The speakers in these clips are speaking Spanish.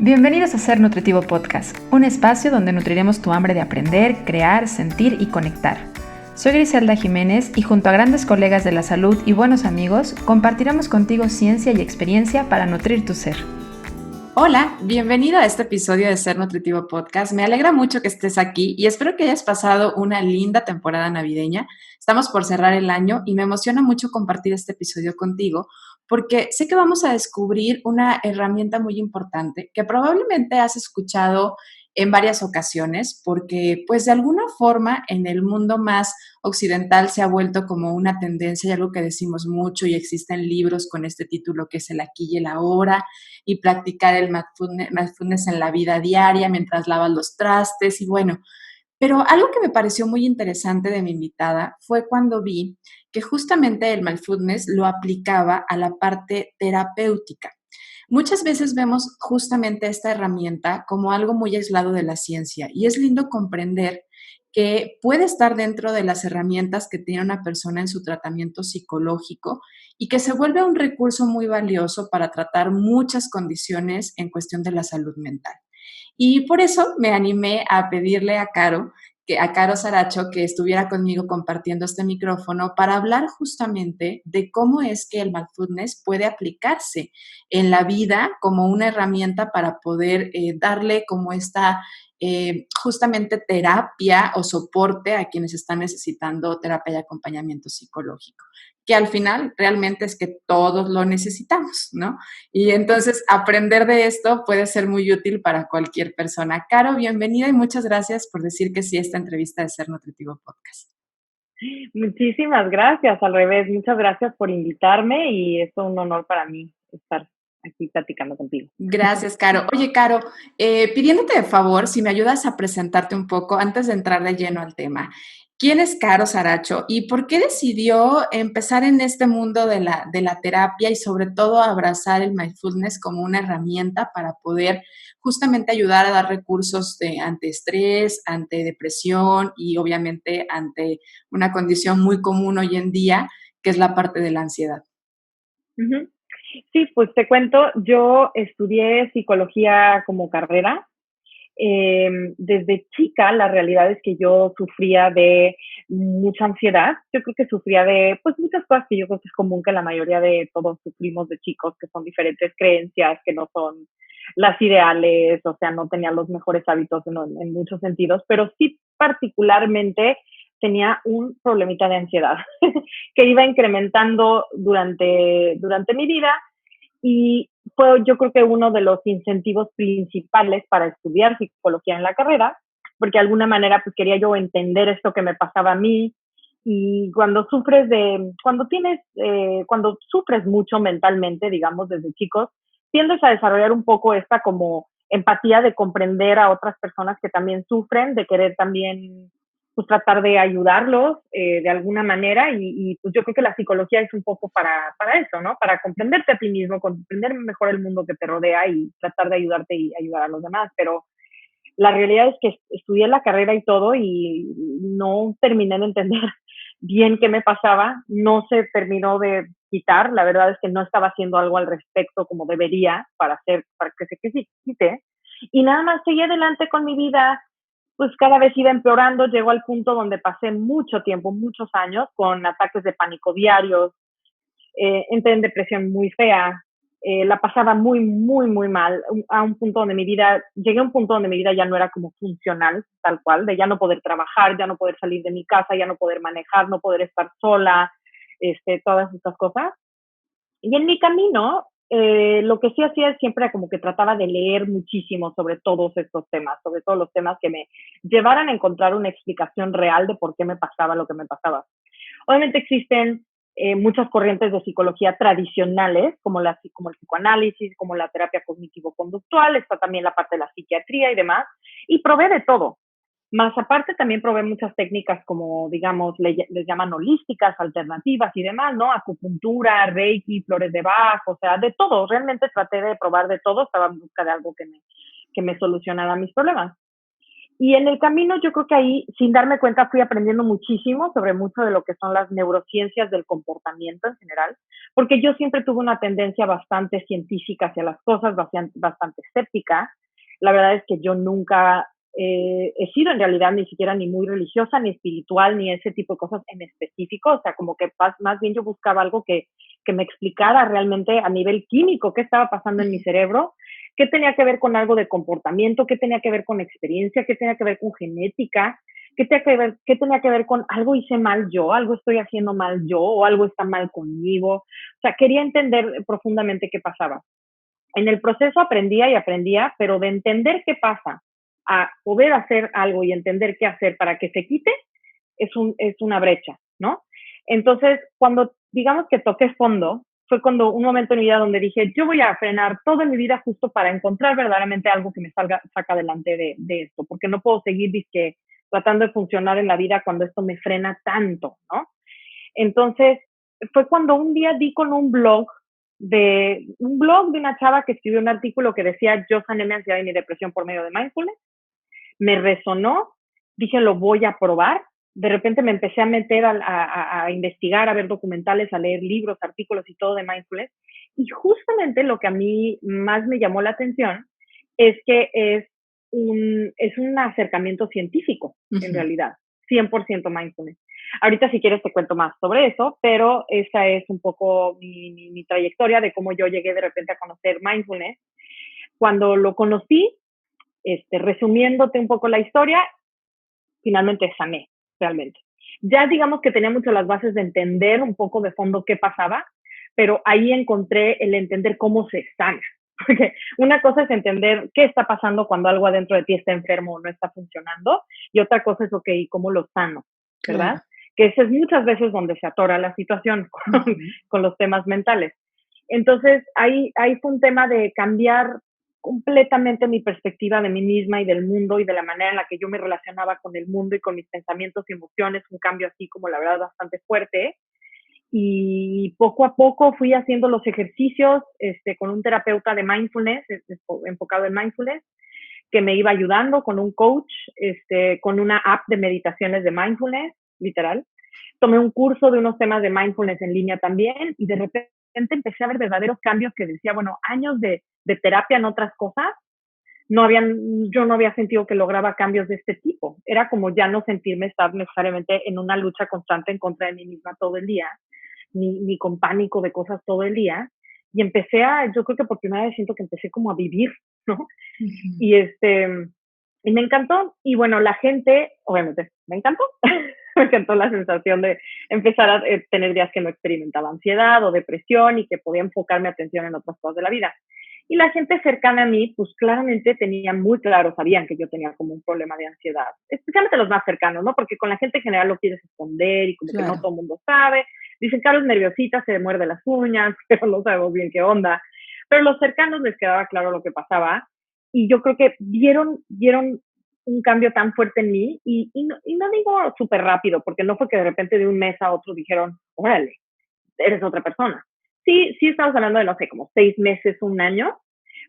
Bienvenidos a Ser Nutritivo Podcast, un espacio donde nutriremos tu hambre de aprender, crear, sentir y conectar. Soy Griselda Jiménez y junto a grandes colegas de la salud y buenos amigos, compartiremos contigo ciencia y experiencia para nutrir tu ser. Hola, bienvenido a este episodio de Ser Nutritivo Podcast. Me alegra mucho que estés aquí y espero que hayas pasado una linda temporada navideña. Estamos por cerrar el año y me emociona mucho compartir este episodio contigo porque sé que vamos a descubrir una herramienta muy importante que probablemente has escuchado en varias ocasiones porque pues de alguna forma en el mundo más occidental se ha vuelto como una tendencia y algo que decimos mucho y existen libros con este título que es el aquí y el ahora y practicar el mindfulness en la vida diaria mientras lavas los trastes y bueno, pero algo que me pareció muy interesante de mi invitada fue cuando vi que justamente el mindfulness lo aplicaba a la parte terapéutica. Muchas veces vemos justamente esta herramienta como algo muy aislado de la ciencia y es lindo comprender que puede estar dentro de las herramientas que tiene una persona en su tratamiento psicológico y que se vuelve un recurso muy valioso para tratar muchas condiciones en cuestión de la salud mental. Y por eso me animé a pedirle a Caro Saracho, que estuviera conmigo compartiendo este micrófono para hablar justamente de cómo es que el mindfulness puede aplicarse en la vida como una herramienta para poder darle como esta justamente terapia o soporte a quienes están necesitando terapia y acompañamiento psicológico, que al final realmente es que todos lo necesitamos, ¿no? Y entonces aprender de esto puede ser muy útil para cualquier persona. Caro, bienvenida y muchas gracias por decir que sí a esta entrevista de Ser Nutritivo Podcast. Muchísimas gracias, al revés, muchas gracias por invitarme y es un honor para mí estar aquí platicando contigo. Gracias, Caro. Oye, Caro, pidiéndote de favor, si me ayudas a presentarte un poco antes de entrar de lleno al tema. ¿Quién es Caro Saracho y por qué decidió empezar en este mundo de la terapia y sobre todo abrazar el mindfulness como una herramienta para poder justamente ayudar a dar recursos ante estrés, ante depresión y obviamente ante una condición muy común hoy en día, que es la parte de la ansiedad? Uh-huh. Sí, pues te cuento, yo estudié psicología como carrera. Desde chica, la realidad es que yo sufría de mucha ansiedad. Yo creo que sufría de pues muchas cosas que yo creo que es común que la mayoría de todos sufrimos de chicos, que son diferentes creencias, que no son las ideales, o sea, no tenía los mejores hábitos en muchos sentidos, pero sí particularmente tenía un problemita de ansiedad que iba incrementando durante mi vida y fue yo creo que uno de los incentivos principales para estudiar psicología en la carrera, porque de alguna manera pues quería yo entender esto que me pasaba a mí y cuando sufres mucho mentalmente, digamos, desde chicos, tiendes a desarrollar un poco esta como empatía de comprender a otras personas que también sufren, de querer también pues tratar de ayudarlos de alguna manera y pues yo creo que la psicología es un poco para eso, ¿no? Para comprenderte a ti mismo, comprender mejor el mundo que te rodea y tratar de ayudarte y ayudar a los demás, pero la realidad es que estudié la carrera y todo y no terminé de entender bien qué me pasaba, no se terminó de quitar, la verdad es que no estaba haciendo algo al respecto como debería para que se quite y nada más seguí adelante con mi vida, pues cada vez iba empeorando, llegó al punto donde pasé mucho tiempo, muchos años, con ataques de pánico diarios, entré en depresión muy fea, la pasaba muy, muy, muy mal, llegué a un punto donde mi vida ya no era como funcional, tal cual, de ya no poder trabajar, ya no poder salir de mi casa, ya no poder manejar, no poder estar sola, todas estas cosas. Y en mi camino, lo que sí hacía siempre como que trataba de leer muchísimo sobre todos estos temas, sobre todos los temas que me llevaran a encontrar una explicación real de por qué me pasaba lo que me pasaba. Obviamente existen muchas corrientes de psicología tradicionales, como el psicoanálisis, como la terapia cognitivo-conductual, está también la parte de la psiquiatría y demás, y probé de todo. Más aparte también probé muchas técnicas como, digamos, les llaman holísticas, alternativas y demás, ¿no? Acupuntura, reiki, flores de Bach, o sea, de todo. Realmente traté de probar de todo, estaba en busca de algo que me solucionara mis problemas. Y en el camino yo creo que ahí, sin darme cuenta, fui aprendiendo muchísimo sobre mucho de lo que son las neurociencias del comportamiento en general, porque yo siempre tuve una tendencia bastante científica hacia las cosas, bastante escéptica. La verdad es que yo nunca he sido en realidad ni siquiera ni muy religiosa, ni espiritual, ni ese tipo de cosas en específico. O sea, como que más bien yo buscaba algo que me explicara realmente a nivel químico qué estaba pasando en mi cerebro, qué tenía que ver con algo de comportamiento, qué tenía que ver con experiencia, qué tenía que ver con genética, qué tenía que ver con algo hice mal yo, algo estoy haciendo mal yo, o algo está mal conmigo. O sea, quería entender profundamente qué pasaba. En el proceso aprendía y aprendía, pero de entender qué pasa a poder hacer algo y entender qué hacer para que se quite, es una brecha, ¿no? Entonces, cuando digamos que toqué fondo, fue cuando un momento en mi vida donde dije, yo voy a frenar toda mi vida justo para encontrar verdaderamente algo que me saca adelante de esto, porque no puedo seguir tratando de funcionar en la vida cuando esto me frena tanto, ¿no? Entonces, fue cuando un día di con un blog de una chava que escribió un artículo que decía, yo sané mi ansiedad y mi depresión por medio de mindfulness. Me resonó, dije, lo voy a probar. De repente me empecé a meter a investigar, a ver documentales, a leer libros, artículos y todo de mindfulness. Y justamente lo que a mí más me llamó la atención es que es un acercamiento científico, en realidad, 100% mindfulness. Ahorita si quieres te cuento más sobre eso, pero esa es un poco mi trayectoria de cómo yo llegué de repente a conocer mindfulness. Cuando lo conocí, resumiéndote un poco la historia, finalmente sané, realmente. Ya digamos que tenía mucho las bases de entender un poco de fondo qué pasaba, pero ahí encontré el entender cómo se sana. Porque una cosa es entender qué está pasando cuando algo adentro de ti está enfermo o no está funcionando, y otra cosa es, ok, ¿cómo lo sano? ¿Verdad? Claro. Que ese es muchas veces donde se atora la situación con los temas mentales. Entonces, ahí fue un tema de cambiar completamente mi perspectiva de mí misma y del mundo y de la manera en la que yo me relacionaba con el mundo y con mis pensamientos y emociones, un cambio así como la verdad bastante fuerte. Y poco a poco fui haciendo los ejercicios con un terapeuta de mindfulness, enfocado en mindfulness, que me iba ayudando con un coach, con una app de meditaciones de mindfulness, literal. Tomé un curso de unos temas de mindfulness en línea también y de repente empecé a ver verdaderos cambios que decía, bueno, años de terapia en otras cosas, yo no había sentido que lograba cambios de este tipo. Era como ya no sentirme estar necesariamente en una lucha constante en contra de mí misma todo el día, ni con pánico de cosas todo el día. Y yo creo que por primera vez siento que empecé como a vivir, ¿no? Uh-huh. Y me encantó. Y bueno, la gente, obviamente, me encantó. Me encantó la sensación de empezar a tener días que no experimentaba ansiedad o depresión y que podía enfocar mi atención en otras cosas de la vida. Y la gente cercana a mí, pues claramente tenían muy claro, sabían que yo tenía como un problema de ansiedad, especialmente los más cercanos, ¿no? Porque con la gente en general lo quieres esconder y como claro, que no todo el mundo sabe. Dicen, Carlos nerviosita, se muerde las uñas, pero no sabemos bien qué onda. Pero los cercanos les quedaba claro lo que pasaba y yo creo que vieron un cambio tan fuerte en mí y no digo súper rápido, porque no fue que de repente de un mes a otro dijeron, órale, eres otra persona. Sí estamos hablando de, no sé, como 6 meses, 1 año,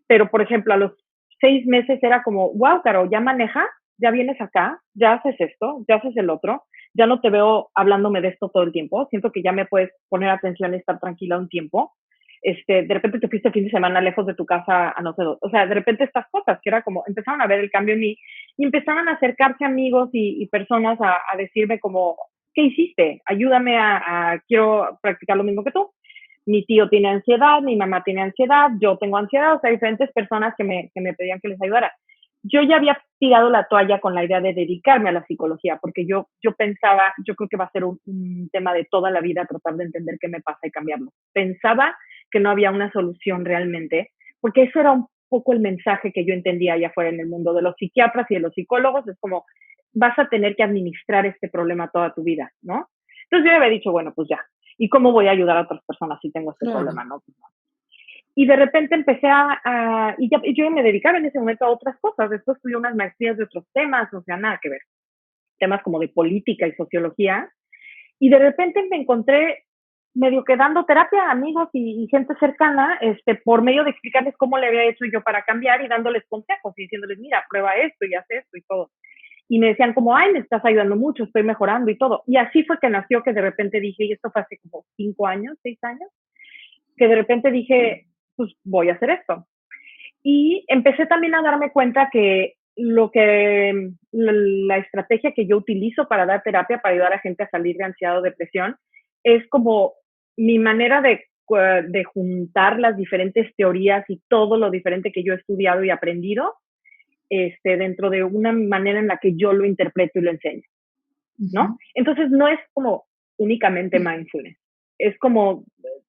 pero por ejemplo a los 6 meses era como, wow, Caro, ya manejas, ya vienes acá, ya haces esto, ya haces el otro, ya no te veo hablándome de esto todo el tiempo, siento que ya me puedes poner atención y estar tranquila un tiempo. De repente te fuiste el fin de semana lejos de tu casa a no sé dónde. O sea, de repente estas cosas que era como, empezaron a ver el cambio en mí y empezaron a acercarse amigos y personas a decirme como, ¿qué hiciste? Ayúdame quiero practicar lo mismo que tú. Mi tío tiene ansiedad, mi mamá tiene ansiedad, yo tengo ansiedad, o sea, diferentes personas que me pedían que les ayudara. Yo ya había tirado la toalla con la idea de dedicarme a la psicología, porque yo pensaba, yo creo que va a ser un tema de toda la vida tratar de entender qué me pasa y cambiarlo. Pensaba que no había una solución realmente, porque eso era un poco el mensaje que yo entendía allá afuera en el mundo de los psiquiatras y de los psicólogos, es como, vas a tener que administrar este problema toda tu vida, ¿no? Entonces yo había dicho, bueno, pues ya, ¿y cómo voy a ayudar a otras personas si tengo este problema, no? Pues no. Y de repente empecé y yo me dedicaba en ese momento a otras cosas, después estudié unas maestrías de otros temas, o sea, nada que ver, temas como de política y sociología, y de repente me encontré medio que dando terapia a amigos y gente cercana, por medio de explicarles cómo le había hecho yo para cambiar y dándoles consejos y diciéndoles, mira, prueba esto y haz esto y todo. y me decían como, ay, me estás ayudando mucho, estoy mejorando y todo. Y así fue que nació, que de repente dije, y esto fue hace como 5 años, 6 años, que de repente dije, pues voy a hacer esto. Y empecé también a darme cuenta que la estrategia que yo utilizo para dar terapia, para ayudar a gente a salir de ansiedad o depresión, es como mi manera de juntar las diferentes teorías y todo lo diferente que yo he estudiado y aprendido dentro de una manera en la que yo lo interpreto y lo enseño, ¿no? Entonces no es como únicamente mindfulness, es como,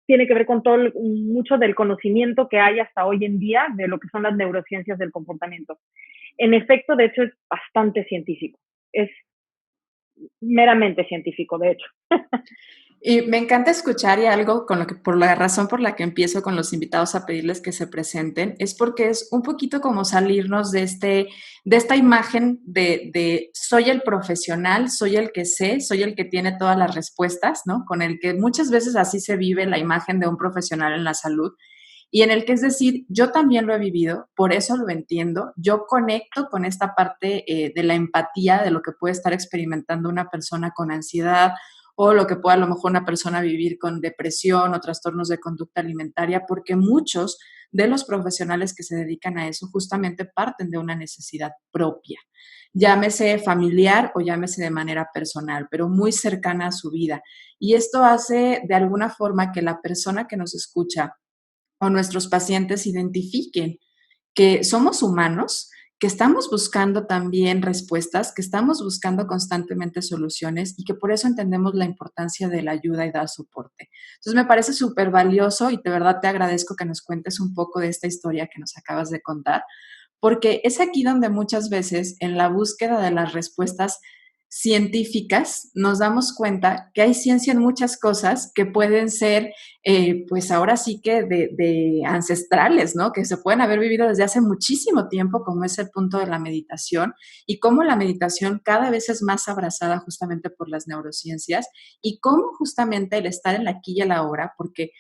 tiene que ver con mucho del conocimiento que hay hasta hoy en día de lo que son las neurociencias del comportamiento. En efecto, de hecho, es bastante científico, es meramente científico, de hecho. Y me encanta escuchar, y algo con lo que, por la razón por la que empiezo con los invitados a pedirles que se presenten, es porque es un poquito como salirnos de esta imagen de soy el profesional, soy el que sé, soy el que tiene todas las respuestas, ¿no? Con el que muchas veces así se vive la imagen de un profesional en la salud. Y en el que es decir, yo también lo he vivido, por eso lo entiendo, yo conecto con esta parte de la empatía de lo que puede estar experimentando una persona con ansiedad o lo que pueda a lo mejor una persona vivir con depresión o trastornos de conducta alimentaria, porque muchos de los profesionales que se dedican a eso justamente parten de una necesidad propia, llámese familiar o llámese de manera personal, pero muy cercana a su vida. Y esto hace de alguna forma que la persona que nos escucha o nuestros pacientes identifiquen que somos humanos, que estamos buscando también respuestas, que estamos buscando constantemente soluciones y que por eso entendemos la importancia de la ayuda y dar soporte. Entonces me parece súper valioso y de verdad te agradezco que nos cuentes un poco de esta historia que nos acabas de contar, porque es aquí donde muchas veces en la búsqueda de las respuestas científicas nos damos cuenta que hay ciencia en muchas cosas que pueden ser, pues ahora sí que de ancestrales, ¿no? Que se pueden haber vivido desde hace muchísimo tiempo, como es el punto de la meditación, y cómo la meditación cada vez es más abrazada justamente por las neurociencias, y cómo justamente el estar en la aquí y en la ahora, porque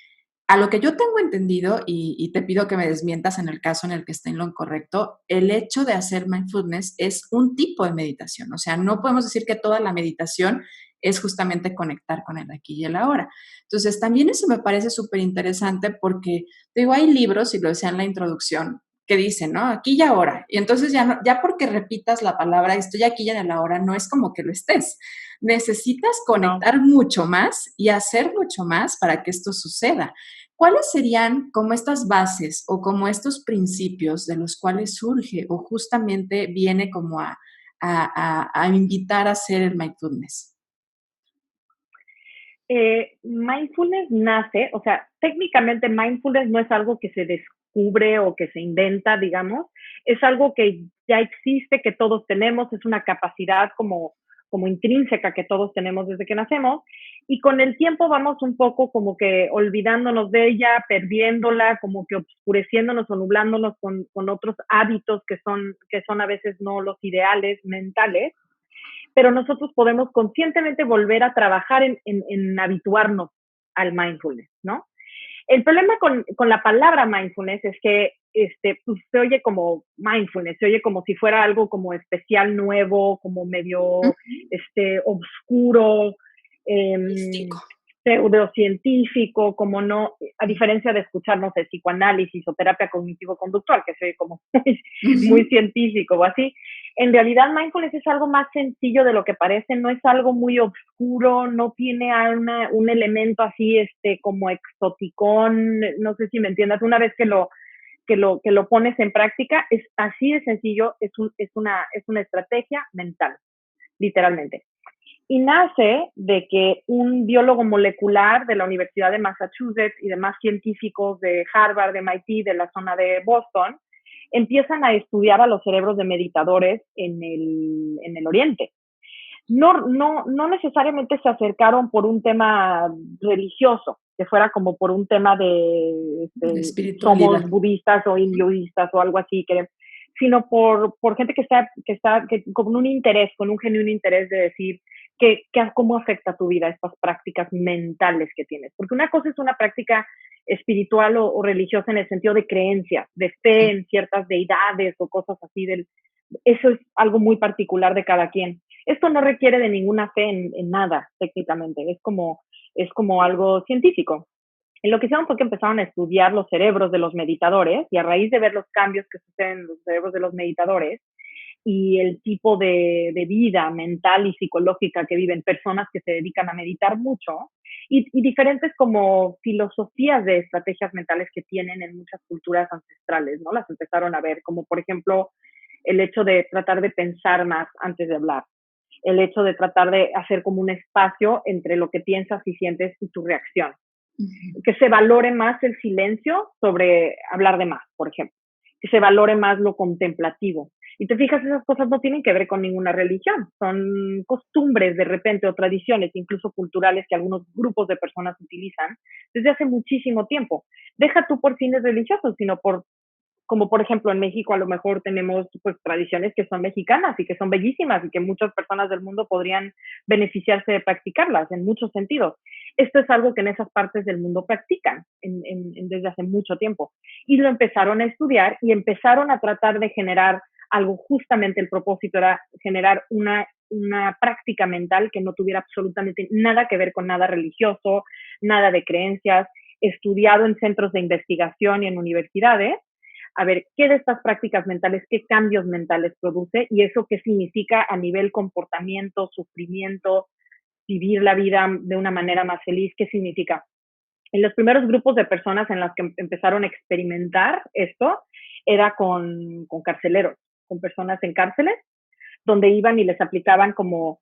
a lo que yo tengo entendido, y te pido que me desmientas en el caso en el que esté en lo incorrecto, el hecho de hacer mindfulness es un tipo de meditación. O sea, no podemos decir que toda la meditación es justamente conectar con el aquí y el ahora. Entonces, también eso me parece súper interesante porque, digo, hay libros, y lo decía en la introducción, que dicen, ¿no? Aquí y ahora. Y entonces ya, no, ya porque repitas la palabra estoy aquí y en el ahora, no es como que lo estés. Necesitas No. conectar mucho más y hacer mucho más para que esto suceda. ¿Cuáles serían como estas bases o como estos principios de los cuales surge o justamente viene como a invitar a hacer el mindfulness? Mindfulness nace, o sea, técnicamente mindfulness no es algo que se descubre o que se inventa, digamos, es algo que ya existe, que todos tenemos, es una capacidad como intrínseca que todos tenemos desde que nacemos, y con el tiempo vamos un poco como que olvidándonos de ella, perdiéndola, como que oscureciéndonos o nublándonos con otros hábitos que son a veces no los ideales mentales, pero nosotros podemos conscientemente volver a trabajar en habituarnos al mindfulness, ¿no? El problema con la palabra mindfulness es que pues, se oye como mindfulness, se oye como si fuera algo como especial, nuevo, como medio oscuro, Místico. pseudocientífico, como no, a diferencia de escuchar, no sé, psicoanálisis o terapia cognitivo-conductual, que se ve como muy científico o así. En realidad, mindfulness es algo más sencillo de lo que parece, no es algo muy oscuro, no tiene un elemento así, como exoticón, no sé si me entiendas, una vez que lo pones en práctica, es así de sencillo, es una estrategia mental, literalmente. Y nace de que un biólogo molecular de la Universidad de Massachusetts y demás científicos de Harvard, de MIT, de la zona de Boston, empiezan a estudiar a los cerebros de meditadores en el Oriente. No necesariamente se acercaron por un tema religioso, que fuera como por un tema De somos espiritualidad. budistas o hinduistas o algo así, sino por gente que con un interés, con un genuino interés de decir cómo afecta tu vida estas prácticas mentales que tienes. Porque una cosa es una práctica espiritual o religiosa en el sentido de creencias, de fe en ciertas deidades o cosas así eso es algo muy particular de cada quien. Esto no requiere de ninguna fe en nada, técnicamente, es como algo científico. Y lo que hicieron fue que empezaron a estudiar los cerebros de los meditadores y a raíz de ver los cambios que suceden en los cerebros de los meditadores y el tipo de vida mental y psicológica que viven personas que se dedican a meditar mucho y diferentes como filosofías de estrategias mentales que tienen en muchas culturas ancestrales, ¿no? Las empezaron a ver, como por ejemplo el hecho de tratar de pensar más antes de hablar, el hecho de tratar de hacer como un espacio entre lo que piensas y sientes y tu reacción. Que se valore más el silencio sobre hablar de más, por ejemplo, que se valore más lo contemplativo. Y te fijas, esas cosas no tienen que ver con ninguna religión, son costumbres de repente o tradiciones, incluso culturales, que algunos grupos de personas utilizan desde hace muchísimo tiempo. Deja tú por fines religiosos, sino por como por ejemplo en México a lo mejor tenemos pues tradiciones que son mexicanas y que son bellísimas y que muchas personas del mundo podrían beneficiarse de practicarlas en muchos sentidos. Esto es algo que en esas partes del mundo practican desde hace mucho tiempo. Y lo empezaron a estudiar y empezaron a tratar de generar algo, justamente el propósito era generar una práctica mental que no tuviera absolutamente nada que ver con nada religioso, nada de creencias, estudiado en centros de investigación y en universidades, a ver qué de estas prácticas mentales, qué cambios mentales produce y eso qué significa a nivel comportamiento, sufrimiento, vivir la vida de una manera más feliz, qué significa. En los primeros grupos de personas en las que empezaron a experimentar esto era con carceleros, con personas en cárceles, donde iban y les aplicaban como,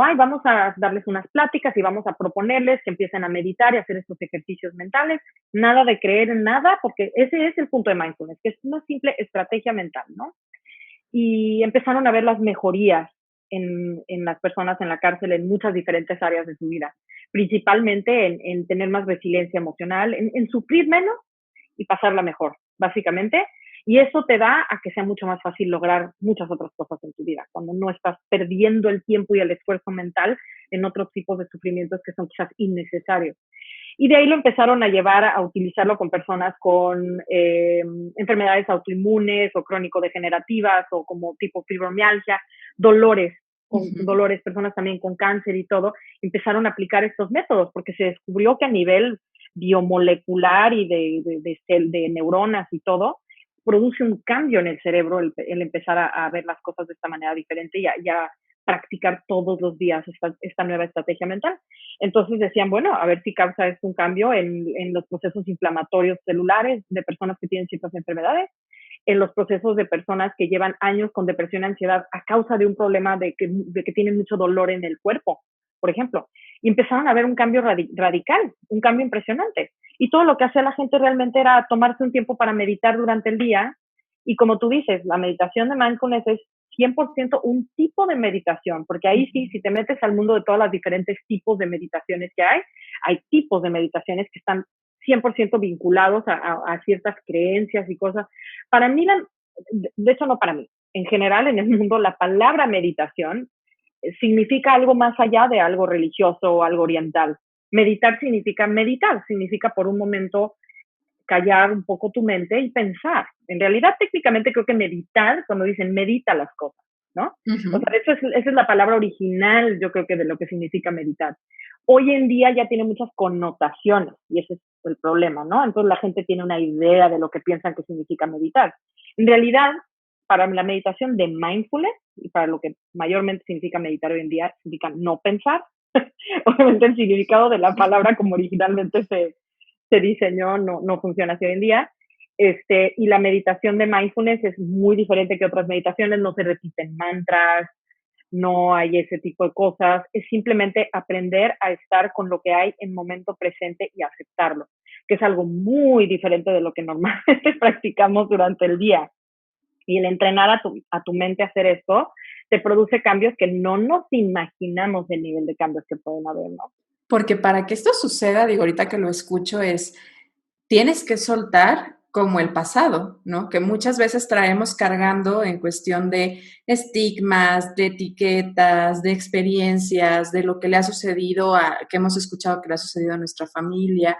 ay, vamos a darles unas pláticas y vamos a proponerles que empiecen a meditar y hacer estos ejercicios mentales, nada de creer en nada, porque ese es el punto de mindfulness, que es una simple estrategia mental, ¿no? Y empezaron a ver las mejorías en las personas en la cárcel en muchas diferentes áreas de su vida, principalmente en tener más resiliencia emocional, en sufrir menos y pasarla mejor, básicamente. Y eso te da a que sea mucho más fácil lograr muchas otras cosas en tu vida, cuando no estás perdiendo el tiempo y el esfuerzo mental en otros tipos de sufrimientos que son quizás innecesarios. Y de ahí lo empezaron a llevar a utilizarlo con personas con enfermedades autoinmunes o crónico-degenerativas o como tipo fibromialgia, dolores, dolores, personas también con cáncer y todo, empezaron a aplicar estos métodos porque se descubrió que a nivel biomolecular y de neuronas y todo, produce un cambio en el cerebro el empezar a ver las cosas de esta manera diferente y a practicar todos los días esta nueva estrategia mental. Entonces decían, bueno, a ver si causa esto un cambio en los procesos inflamatorios celulares de personas que tienen ciertas enfermedades, en los procesos de personas que llevan años con depresión y ansiedad a causa de un problema de que tienen mucho dolor en el cuerpo, por ejemplo. Y empezaron a ver un cambio radical, un cambio impresionante. Y todo lo que hacía la gente realmente era tomarse un tiempo para meditar durante el día. Y como tú dices, la meditación de mindfulness es 100% un tipo de meditación, porque ahí sí, si te metes al mundo de todas las diferentes tipos de meditaciones que hay tipos de meditaciones que están 100% vinculados a ciertas creencias y cosas. Para mí, de hecho no para mí, en general en el mundo la palabra meditación significa algo más allá de algo religioso o algo oriental. Meditar, significa por un momento callar un poco tu mente y pensar. En realidad, técnicamente creo que meditar, cuando dicen medita las cosas, ¿no? O sea, esa es la palabra original, yo creo que de lo que significa meditar. Hoy en día ya tiene muchas connotaciones y ese es el problema, ¿no? Entonces la gente tiene una idea de lo que piensan que significa meditar. En realidad, para la meditación de mindfulness y para lo que mayormente significa meditar hoy en día, significa no pensar. Obviamente el significado de la palabra como originalmente se diseñó no funciona así hoy en día. Y la meditación de mindfulness es muy diferente que otras meditaciones, no se repiten mantras, no hay ese tipo de cosas, es simplemente aprender a estar con lo que hay en momento presente y aceptarlo, que es algo muy diferente de lo que normalmente practicamos durante el día. Y el entrenar a tu mente a hacer esto te produce cambios que no nos imaginamos del nivel de cambios que pueden haber, ¿no? Porque para que esto suceda, digo, ahorita que lo escucho, tienes que soltar como el pasado, ¿no? Que muchas veces traemos cargando en cuestión de estigmas, de etiquetas, de experiencias, de lo que le ha sucedido, que hemos escuchado que le ha sucedido a nuestra familia.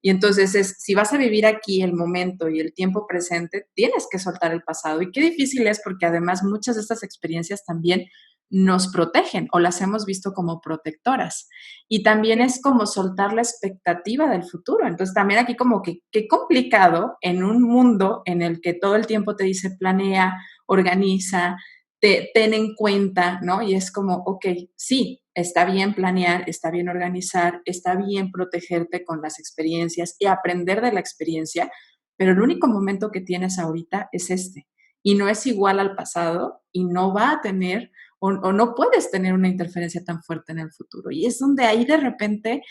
Y entonces si vas a vivir aquí el momento y el tiempo presente, tienes que soltar el pasado. Y qué difícil es porque además muchas de estas experiencias también nos protegen o las hemos visto como protectoras. Y también es como soltar la expectativa del futuro. Entonces también aquí como que qué complicado en un mundo en el que todo el tiempo te dice planea, organiza, ten en cuenta, ¿no? Y es como, ok, sí, está bien planear, está bien organizar, está bien protegerte con las experiencias y aprender de la experiencia, pero el único momento que tienes ahorita es este. Y no es igual al pasado y no va a tener o no puedes tener una interferencia tan fuerte en el futuro. Y es donde ahí de repente,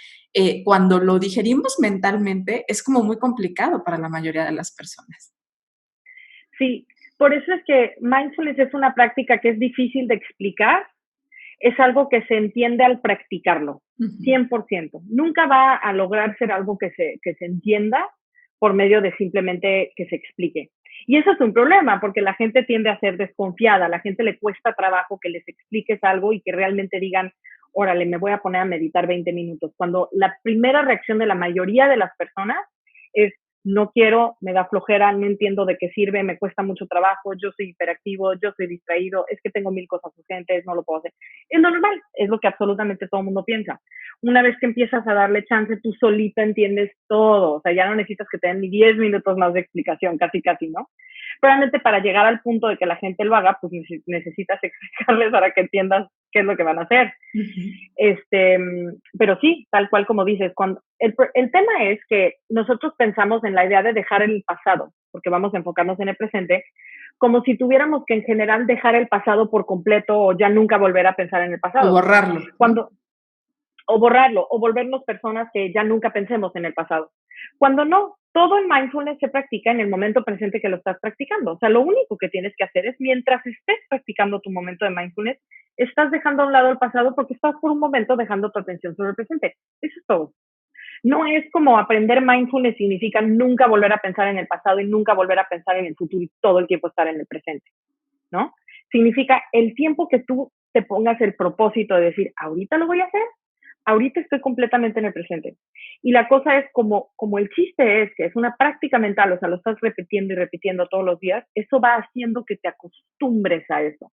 cuando lo digerimos mentalmente, es como muy complicado para la mayoría de las personas. Sí, por eso es que mindfulness es una práctica que es difícil de explicar, es algo que se entiende al practicarlo, 100%. Nunca va a lograr ser algo que se entienda por medio de simplemente que se explique. Y eso es un problema, porque la gente tiende a ser desconfiada, a la gente le cuesta trabajo que les expliques algo y que realmente digan, órale, me voy a poner a meditar 20 minutos, cuando la primera reacción de la mayoría de las personas es, no quiero, me da flojera, no entiendo de qué sirve, me cuesta mucho trabajo, yo soy hiperactivo, yo soy distraído, es que tengo 1000 cosas urgentes, no lo puedo hacer. Es normal, es lo que absolutamente todo el mundo piensa. Una vez que empiezas a darle chance, tú solita entiendes todo, o sea, ya no necesitas que te den ni 10 minutos más de explicación, casi, ¿no? Realmente para llegar al punto de que la gente lo haga, pues necesitas explicarles para que entiendas qué es lo que van a hacer. Pero sí, tal cual como dices, cuando el tema es que nosotros pensamos en la idea de dejar el pasado, porque vamos a enfocarnos en el presente, como si tuviéramos que en general dejar el pasado por completo o ya nunca volver a pensar en el pasado. O borrarlo. Cuando, o borrarlo, o volvernos personas que ya nunca pensemos en el pasado. Cuando no, todo el mindfulness se practica en el momento presente que lo estás practicando. O sea, lo único que tienes que hacer es, mientras estés practicando tu momento de mindfulness, estás dejando a un lado el pasado porque estás por un momento dejando tu atención sobre el presente. Eso es todo. No es como aprender mindfulness significa nunca volver a pensar en el pasado y nunca volver a pensar en el futuro y todo el tiempo estar en el presente, ¿no? Significa el tiempo que tú te pongas el propósito de decir, ahorita lo voy a hacer, ahorita estoy completamente en el presente. Y la cosa es como el chiste es que es una práctica mental, o sea, lo estás repitiendo y repitiendo todos los días, eso va haciendo que te acostumbres a eso.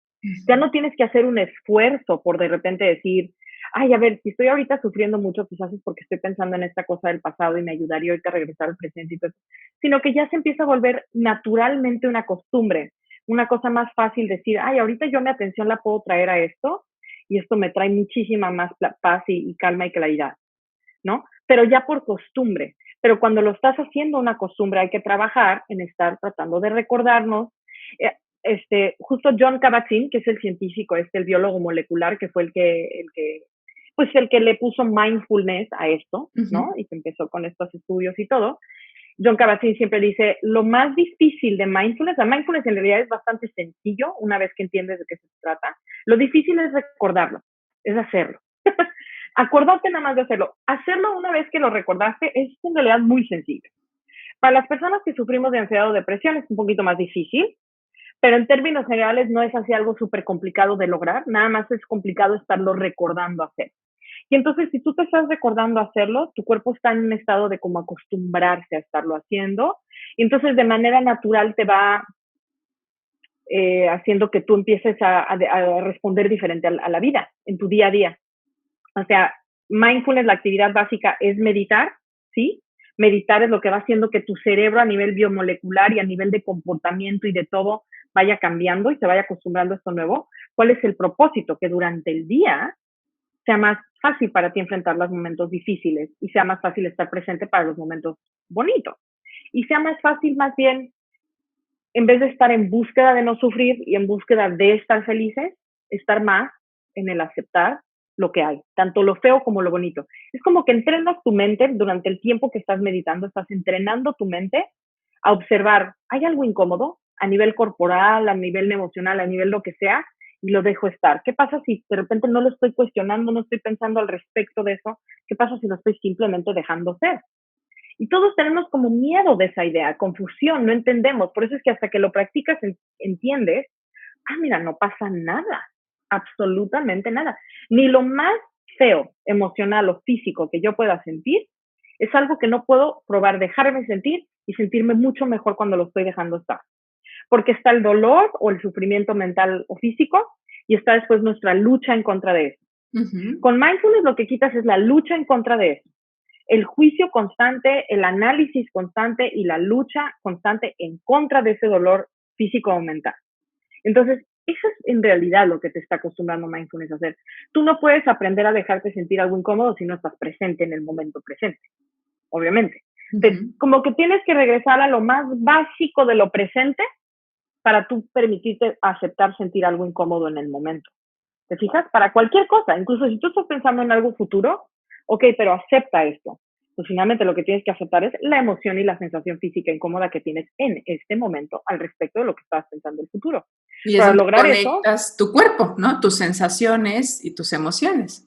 Ya no tienes que hacer un esfuerzo por de repente decir, ay, a ver, si estoy ahorita sufriendo mucho, quizás es porque estoy pensando en esta cosa del pasado y me ayudaría ahorita a regresar al presente y todo eso, sino que ya se empieza a volver naturalmente una costumbre, una cosa más fácil decir, ay, ahorita yo mi atención la puedo traer a esto y esto me trae muchísima más paz y calma y claridad, ¿no? Pero ya por costumbre. Pero cuando lo estás haciendo una costumbre, hay que trabajar en estar tratando de recordarnos. Justo John Kabat-Zinn, que es el científico, el biólogo molecular, que fue el que le puso mindfulness a esto, ¿no? Y que empezó con estos estudios y todo. John Kabat-Zinn siempre dice, lo más difícil de mindfulness, la mindfulness en realidad es bastante sencillo una vez que entiendes de qué se trata. Lo difícil es recordarlo, es hacerlo. Acordarte nada más de hacerlo. Hacerlo una vez que lo recordaste es en realidad muy sencillo. Para las personas que sufrimos de ansiedad o depresión es un poquito más difícil, pero en términos generales no es así algo súper complicado de lograr, nada más es complicado estarlo recordando hacer. Y entonces, si tú te estás recordando hacerlo, tu cuerpo está en un estado de como acostumbrarse a estarlo haciendo, y entonces de manera natural te va haciendo que tú empieces a responder diferente a la vida, en tu día a día. O sea, mindfulness, la actividad básica es meditar, ¿sí? Meditar es lo que va haciendo que tu cerebro a nivel biomolecular y a nivel de comportamiento y de todo vaya cambiando y se vaya acostumbrando a esto nuevo. ¿Cuál es el propósito? Que durante el día sea más fácil para ti enfrentar los momentos difíciles y sea más fácil estar presente para los momentos bonitos. Y sea más fácil, más bien, en vez de estar en búsqueda de no sufrir y en búsqueda de estar felices, estar más en el aceptar lo que hay, tanto lo feo como lo bonito. Es como que entrenas tu mente durante el tiempo que estás meditando, estás entrenando tu mente a observar, ¿hay algo incómodo a nivel corporal, a nivel emocional, a nivel lo que sea? Y lo dejo estar. ¿Qué pasa si de repente no lo estoy cuestionando, no estoy pensando al respecto de eso? ¿Qué pasa si lo estoy simplemente dejando ser? Y todos tenemos como miedo de esa idea, confusión, no entendemos. Por eso es que hasta que lo practicas entiendes, mira, no pasa nada, absolutamente nada. Ni lo más feo, emocional o físico que yo pueda sentir Es algo que no puedo probar, dejarme sentir y sentirme mucho mejor cuando lo estoy dejando estar. Porque está el dolor o el sufrimiento mental o físico y está después nuestra lucha en contra de eso. Con mindfulness lo que quitas es la lucha en contra de eso. El juicio constante, el análisis constante y la lucha constante en contra de ese dolor físico o mental. Entonces, eso es en realidad lo que te está acostumbrando mindfulness a hacer. Tú no puedes aprender a dejarte sentir algo incómodo si no estás presente en el momento presente, obviamente. Como que tienes que regresar a lo más básico de lo presente para tú permitirte aceptar sentir algo incómodo en el momento. ¿Te fijas? Para cualquier cosa, incluso si tú estás pensando en algo futuro, ok, pero acepta esto. Pues finalmente lo que tienes que aceptar es la emoción y la sensación física incómoda que tienes en este momento al respecto de lo que estabas pensando en el futuro. Y es Para donde lograr conectas eso, tu cuerpo, ¿no? Tus sensaciones y tus emociones.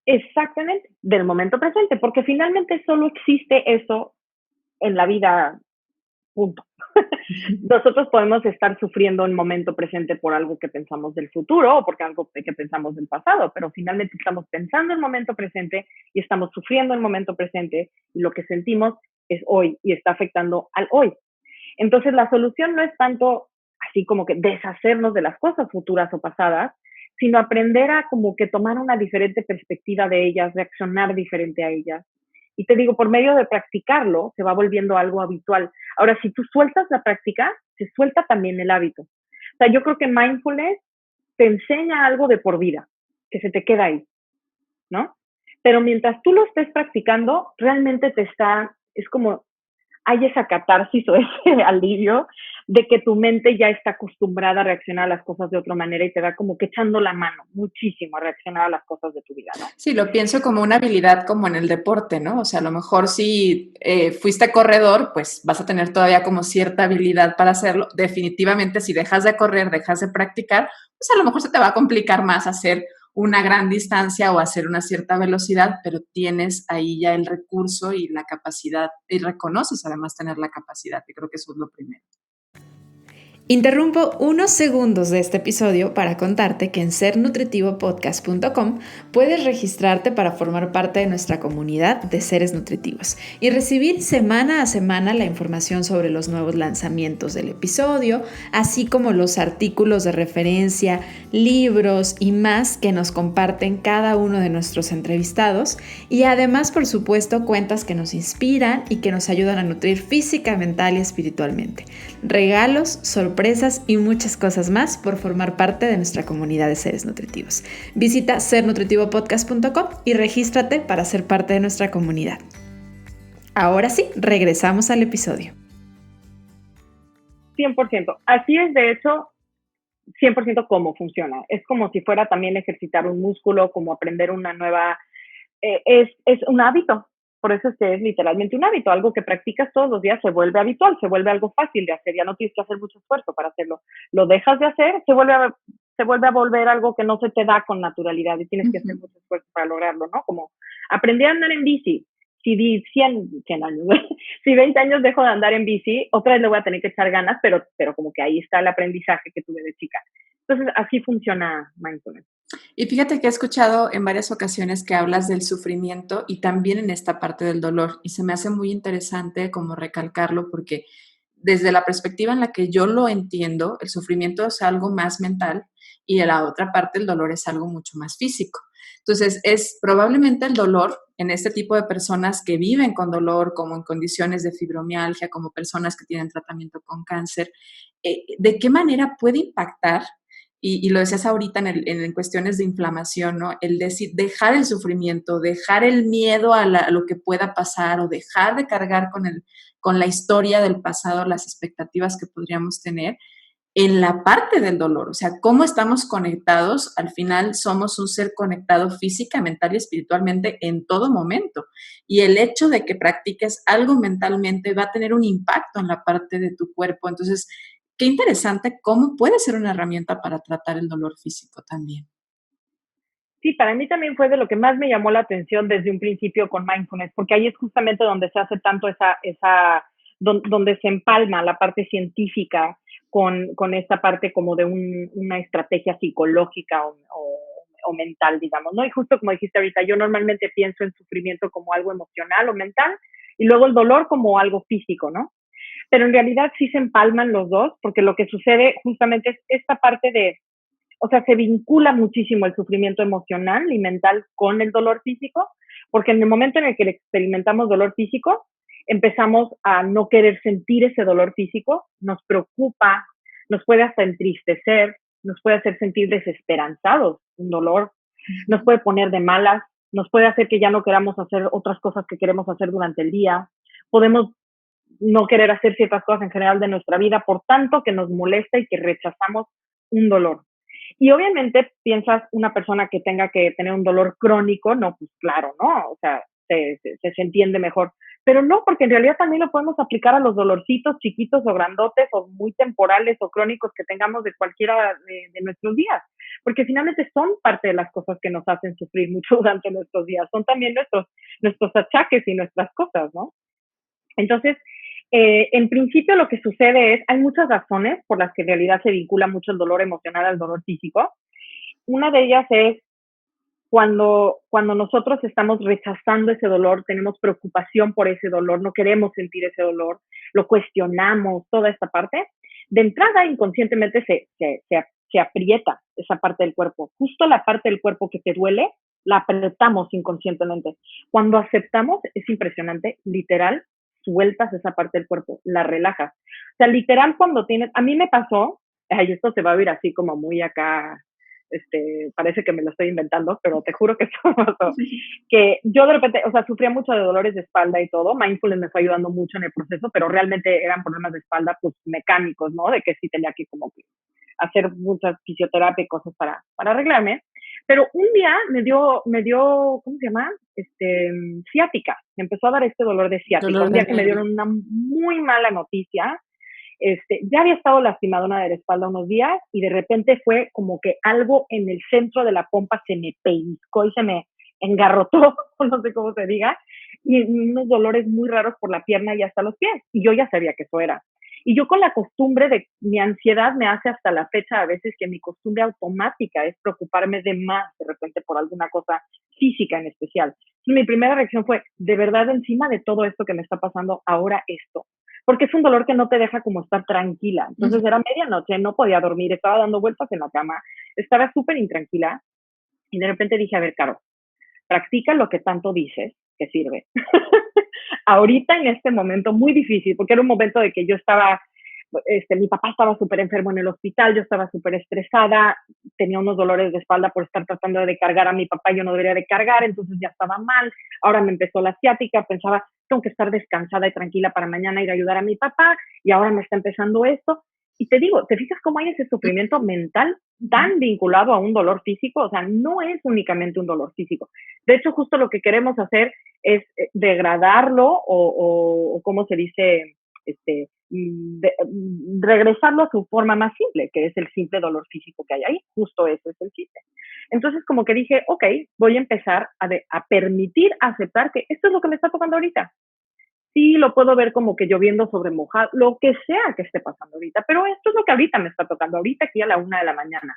exactamente, del momento presente, porque finalmente solo existe eso en la vida, punto. Nosotros podemos estar sufriendo en momento presente por algo que pensamos del futuro o porque algo que pensamos del pasado, pero finalmente estamos pensando en momento presente y estamos sufriendo en momento presente y lo que sentimos es hoy y está afectando al hoy. Entonces la solución no es tanto así como que deshacernos de las cosas futuras o pasadas, sino aprender a como que tomar una diferente perspectiva de ellas, reaccionar diferente a ellas. Y te digo, por medio de practicarlo, se va volviendo algo habitual. Ahora, si tú sueltas la práctica, se suelta también el hábito. O sea, yo creo que mindfulness te enseña algo de por vida, que se te queda ahí, ¿no? Pero mientras tú lo estés practicando, realmente es como, hay esa catarsis o ese alivio de que tu mente ya está acostumbrada a reaccionar a las cosas de otra manera y te da como que echando la mano muchísimo a reaccionar a las cosas de tu vida, ¿no? Sí, lo pienso como una habilidad como en el deporte, ¿no? O sea, a lo mejor si fuiste corredor, pues vas a tener todavía como cierta habilidad para hacerlo. Definitivamente, si dejas de correr, dejas de practicar, pues a lo mejor se te va a complicar más hacer una gran distancia o hacer una cierta velocidad, pero tienes ahí ya el recurso y la capacidad, y reconoces además tener la capacidad, y creo que eso es lo primero. Interrumpo unos segundos de este episodio para contarte que en sernutritivopodcast.com puedes registrarte para formar parte de nuestra comunidad de seres nutritivos y recibir semana a semana la información sobre los nuevos lanzamientos del episodio, así como los artículos de referencia, libros y más que nos comparten cada uno de nuestros entrevistados y además, por supuesto, cuentas que nos inspiran y que nos ayudan a nutrir física, mental y espiritualmente. Regalos, sorpresas y muchas cosas más por formar parte de nuestra comunidad de seres nutritivos. Visita sernutritivopodcast.com y regístrate para ser parte de nuestra comunidad. Ahora sí, regresamos al episodio. 100%. Así es, de hecho, 100% cómo funciona. Es como si fuera también ejercitar un músculo, como aprender una nueva... es un hábito. Por eso es que es literalmente un hábito, algo que practicas todos los días se vuelve habitual, se vuelve algo fácil de hacer, ya no tienes que hacer mucho esfuerzo para hacerlo. Lo dejas de hacer, se vuelve a volver algo que no se te da con naturalidad y tienes que hacer mucho esfuerzo para lograrlo, ¿no? Como aprendí a andar en bici, si di 100 años, si 20 años dejo de andar en bici, otra vez le voy a tener que echar ganas, pero como que ahí está el aprendizaje que tuve de chica. Entonces, así funciona mindfulness. Y fíjate que he escuchado en varias ocasiones que hablas del sufrimiento y también en esta parte del dolor. Y se me hace muy interesante como recalcarlo porque desde la perspectiva en la que yo lo entiendo, el sufrimiento es algo más mental y en la otra parte el dolor es algo mucho más físico. Entonces, es probablemente el dolor en este tipo de personas que viven con dolor, como en condiciones de fibromialgia, como personas que tienen tratamiento con cáncer, ¿de qué manera puede impactar? Y lo decías ahorita en cuestiones de inflamación, ¿no? El decir, dejar el sufrimiento, dejar el miedo a lo que pueda pasar o dejar de cargar con la historia del pasado, las expectativas que podríamos tener en la parte del dolor. O sea, cómo estamos conectados, al final somos un ser conectado física, mental y espiritualmente en todo momento. Y el hecho de que practiques algo mentalmente va a tener un impacto en la parte de tu cuerpo. Entonces, qué interesante cómo puede ser una herramienta para tratar el dolor físico también. Sí, para mí también fue de lo que más me llamó la atención desde un principio con mindfulness, porque ahí es justamente donde se hace tanto donde se empalma la parte científica con esta parte como de una estrategia psicológica o mental, digamos, ¿no? Y justo como dijiste ahorita, yo normalmente pienso en sufrimiento como algo emocional o mental y luego el dolor como algo físico, ¿no? Pero en realidad sí se empalman los dos, porque lo que sucede justamente es esta parte de, o sea, se vincula muchísimo el sufrimiento emocional y mental con el dolor físico, porque en el momento en el que experimentamos dolor físico, empezamos a no querer sentir ese dolor físico, nos preocupa, nos puede hasta entristecer, nos puede hacer sentir desesperanzados, un dolor, nos puede poner de malas, nos puede hacer que ya no queramos hacer otras cosas que queremos hacer durante el día, podemos no querer hacer ciertas cosas en general de nuestra vida, por tanto que nos molesta y que rechazamos un dolor. Y obviamente piensas una persona que tenga que tener un dolor crónico, no, pues claro, ¿no? O sea, se entiende mejor. Pero no, porque en realidad también lo podemos aplicar a los dolorcitos chiquitos o grandotes o muy temporales o crónicos que tengamos de cualquiera de nuestros días. Porque finalmente son parte de las cosas que nos hacen sufrir mucho durante nuestros días. Son también nuestros achaques y nuestras cosas, ¿no? Entonces, en principio lo que sucede es, hay muchas razones por las que en realidad se vincula mucho el dolor emocional al dolor físico. Una de ellas es cuando nosotros estamos rechazando ese dolor, tenemos preocupación por ese dolor, no queremos sentir ese dolor, lo cuestionamos, toda esta parte, de entrada inconscientemente se aprieta esa parte del cuerpo. Justo la parte del cuerpo que te duele, la apretamos inconscientemente. Cuando aceptamos, es impresionante, literal, sueltas esa parte del cuerpo, la relajas. O sea, literal cuando tienes, a mí me pasó, ay, esto se va a ver así como muy acá, parece que me lo estoy inventando, pero te juro que esto pasó, que yo de repente, o sea, sufría mucho de dolores de espalda y todo, mindfulness me fue ayudando mucho en el proceso, pero realmente eran problemas de espalda, pues, mecánicos, ¿no? De que sí tenía que como que hacer mucha fisioterapia y cosas para arreglarme, pero un día me dio, ¿cómo se llama? Ciática, me empezó a dar este dolor de ciática, Dolor un de día que me nervio. dieron una muy mala noticia, ya había estado lastimada de la espalda unos días y de repente fue como que algo en el centro de la pompa se me pellizcó y se me engarrotó, no sé cómo se diga, y unos dolores muy raros por la pierna y hasta los pies. Y yo ya sabía que eso era. Y yo con la costumbre de mi ansiedad me hace hasta la fecha a veces que mi costumbre automática es preocuparme de más de repente por alguna cosa física en especial. Y mi primera reacción fue, de verdad, encima de todo esto que me está pasando, ahora esto. Porque es un dolor que no te deja como estar tranquila. Entonces era medianoche, no podía dormir, estaba dando vueltas en la cama, estaba súper intranquila y de repente dije, a ver, Caro, practica lo que tanto dices que sirve. Ahorita en este momento muy difícil, porque era un momento de que yo estaba, mi papá estaba súper enfermo en el hospital, yo estaba súper estresada, tenía unos dolores de espalda por estar tratando de cargar a mi papá, yo no debería de cargar, entonces ya estaba mal, ahora me empezó la ciática, pensaba, tengo que estar descansada y tranquila para mañana ir a ayudar a mi papá, y ahora me está empezando esto. Y te digo, ¿te fijas cómo hay ese sufrimiento mental tan vinculado a un dolor físico? O sea, no es únicamente un dolor físico. De hecho, justo lo que queremos hacer es degradarlo o ¿cómo se dice? Regresarlo a su forma más simple, que es el simple dolor físico que hay ahí. Justo ese es el chiste. Entonces, como que dije, ok, voy a empezar a permitir, aceptar que esto es lo que me está tocando ahorita. Sí, lo puedo ver como que lloviendo sobre mojado, lo que sea que esté pasando ahorita, pero esto es lo que ahorita me está tocando, ahorita aquí a la 1 de la mañana.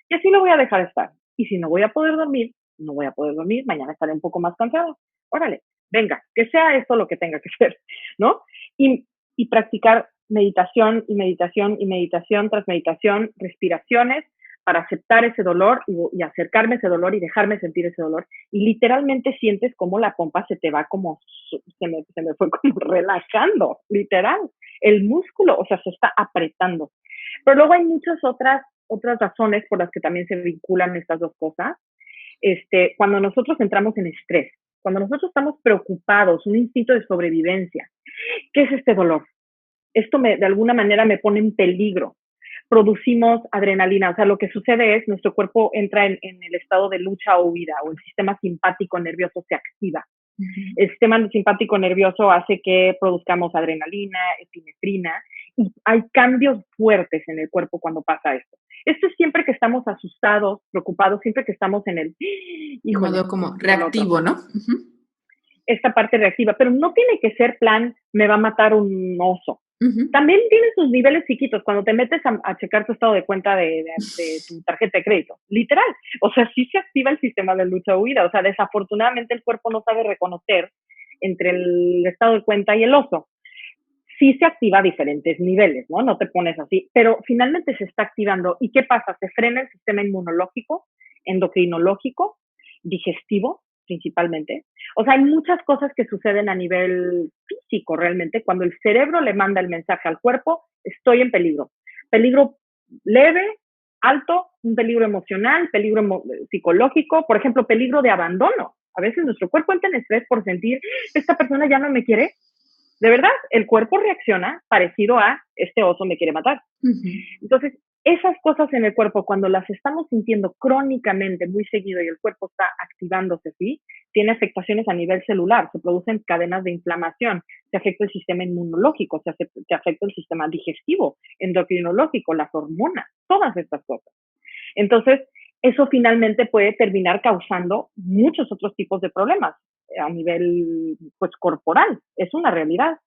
Y así lo voy a dejar estar. Y si no voy a poder dormir, no voy a poder dormir, mañana estaré un poco más cansada. Órale, venga, que sea esto lo que tenga que ser, ¿no? Y practicar meditación y meditación y meditación tras meditación, respiraciones, para aceptar ese dolor y acercarme a ese dolor y dejarme sentir ese dolor. Y literalmente sientes como la pompa se te va como, se me fue como relajando, literal. El músculo, o sea, se está apretando. Pero luego hay muchas otras razones por las que también se vinculan estas dos cosas. Cuando nosotros entramos en estrés, cuando nosotros estamos preocupados, un instinto de sobrevivencia, ¿qué es este dolor? Esto de alguna manera me pone en peligro. Producimos adrenalina, o sea, lo que sucede es nuestro cuerpo entra en el estado de lucha o huida, o el sistema simpático nervioso se activa. El sistema simpático nervioso hace que produzcamos adrenalina, epinefrina, y hay cambios fuertes en el cuerpo cuando pasa esto. Esto es siempre que estamos asustados, preocupados, siempre que estamos en el... Modo como reactivo, ¿no? Esta parte reactiva, pero no tiene que ser plan, me va a matar un oso, Ujú. También tiene sus niveles chiquitos cuando te metes a checar tu estado de cuenta de tu tarjeta de crédito, literal. O sea, sí se activa el sistema de lucha-huida. O sea, desafortunadamente el cuerpo no sabe reconocer entre el estado de cuenta y el oso. Sí se activa a diferentes niveles, ¿no? No te pones así, pero finalmente se está activando. ¿Y qué pasa? Se frena el sistema inmunológico, endocrinológico, digestivo, principalmente. O sea, hay muchas cosas que suceden a nivel físico realmente cuando el cerebro le manda el mensaje al cuerpo, estoy en peligro. Peligro leve, alto, un peligro emocional, peligro psicológico, por ejemplo, peligro de abandono. A veces nuestro cuerpo entra en estrés por sentir, esta persona ya no me quiere. De verdad, el cuerpo reacciona parecido a, este oso me quiere matar. Ujú. Entonces, esas cosas en el cuerpo, cuando las estamos sintiendo crónicamente, muy seguido, y el cuerpo está activándose así, tiene afectaciones a nivel celular, se producen cadenas de inflamación, se afecta el sistema inmunológico, se afecta el sistema digestivo, endocrinológico, las hormonas, todas estas cosas. Entonces, eso finalmente puede terminar causando muchos otros tipos de problemas a nivel pues corporal, es una realidad.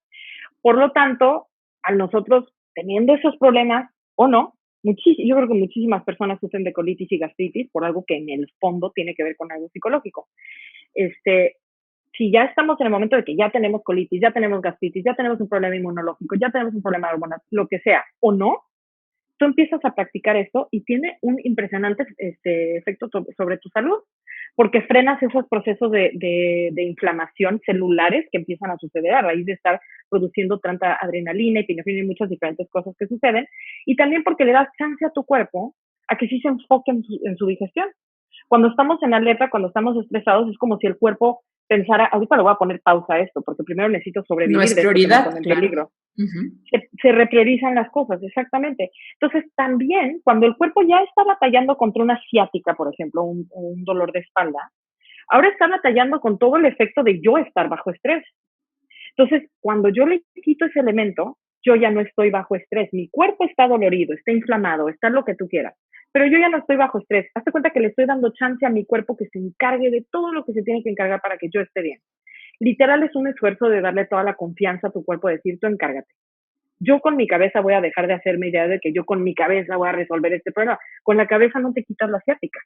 Por lo tanto, a nosotros teniendo esos problemas o no, yo creo que muchísimas personas sufren de colitis y gastritis por algo que en el fondo tiene que ver con algo psicológico. Si ya estamos en el momento de que ya tenemos colitis, ya tenemos gastritis, ya tenemos un problema inmunológico, ya tenemos un problema de hormonas, lo que sea, o no, tú empiezas a practicar esto y tiene un impresionante efecto sobre tu salud, porque frenas esos procesos de inflamación celulares que empiezan a suceder a raíz de estar produciendo tanta adrenalina, epinefrina y muchas diferentes cosas que suceden, y también porque le das chance a tu cuerpo a que sí se enfoque en su digestión. Cuando estamos en alerta, cuando estamos estresados, es como si el cuerpo pensara, ahorita le voy a poner pausa a esto, porque primero necesito No sobrevivir es de esto que me prioridad, pone en claro. peligro. Ujú. Se repriorizan las cosas, exactamente. Entonces, también cuando el cuerpo ya está batallando contra una ciática, por ejemplo, un dolor de espalda, ahora está batallando con todo el efecto de yo estar bajo estrés. Entonces, cuando yo le quito ese elemento, yo ya no estoy bajo estrés. Mi cuerpo está dolorido, está inflamado, está lo que tú quieras, pero yo ya no estoy bajo estrés. Hazte cuenta que le estoy dando chance a mi cuerpo que se encargue de todo lo que se tiene que encargar para que yo esté bien. Literal es un esfuerzo de darle toda la confianza a tu cuerpo, de decir, tú encárgate. Yo con mi cabeza voy a dejar de hacerme idea de que yo con mi cabeza voy a resolver este problema. Con la cabeza no te quitas la asiática.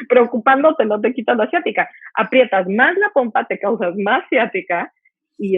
Preocupándote no te quitas la asiática. Aprietas más la pompa, te causas más ciática y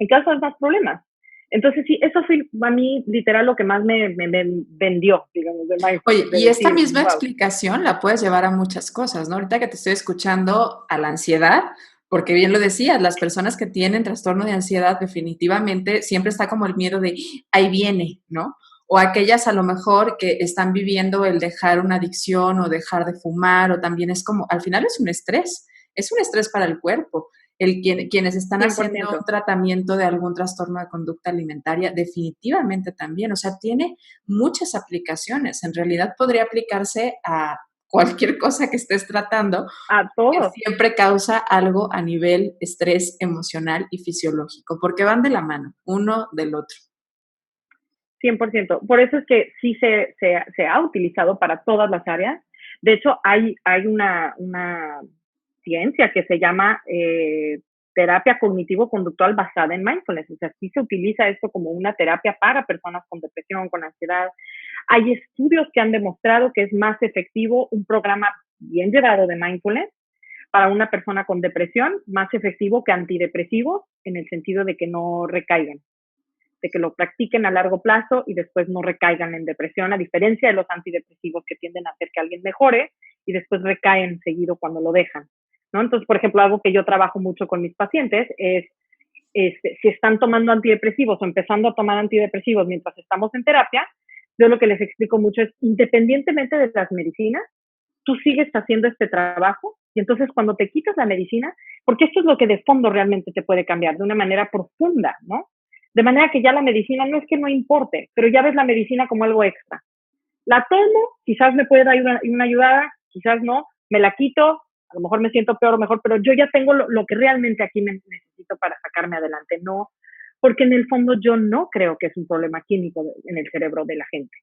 causas más problemas. Entonces, sí, eso fue a mí literal lo que más me vendió, digamos, de mindfulness. Oye, De y esta decir, misma wow. explicación la puedes llevar a muchas cosas, ¿no? Ahorita que te estoy escuchando a la ansiedad, porque bien lo decías, las personas que tienen trastorno de ansiedad definitivamente siempre está como el miedo de ahí viene, ¿no? O aquellas a lo mejor que están viviendo el dejar una adicción o dejar de fumar, o también es como, al final es un estrés para el cuerpo. Quienes están haciendo 100%. un tratamiento de algún trastorno de conducta alimentaria, definitivamente también, o sea, tiene muchas aplicaciones. En realidad podría aplicarse a cualquier cosa que estés tratando, A que todos. siempre causa algo a nivel estrés emocional y fisiológico, porque van de la mano, uno del otro. 100%. Por eso es que sí se ha utilizado para todas las áreas. De hecho, hay una ciencia que se llama terapia cognitivo-conductual basada en mindfulness. O sea, sí se utiliza esto como una terapia para personas con depresión, con ansiedad. Hay estudios que han demostrado que es más efectivo un programa bien llevado de mindfulness para una persona con depresión, más efectivo que antidepresivos, en el sentido de que no recaigan, de que lo practiquen a largo plazo y después no recaigan en depresión, a diferencia de los antidepresivos que tienden a hacer que alguien mejore y después recaen seguido cuando lo dejan, ¿no? Entonces, por ejemplo, algo que yo trabajo mucho con mis pacientes es, si están tomando antidepresivos o empezando a tomar antidepresivos mientras estamos en terapia, yo lo que les explico mucho es, independientemente de las medicinas, tú sigues haciendo este trabajo y entonces cuando te quitas la medicina, porque esto es lo que de fondo realmente te puede cambiar de una manera profunda, ¿no? De manera que ya la medicina no es que no importe, pero ya ves la medicina como algo extra. La tomo, quizás me puede dar una ayudada, quizás no, me la quito, a lo mejor me siento peor o mejor, pero yo ya tengo lo que realmente aquí necesito para sacarme adelante, no, porque en el fondo yo no creo que es un problema químico en el cerebro de la gente.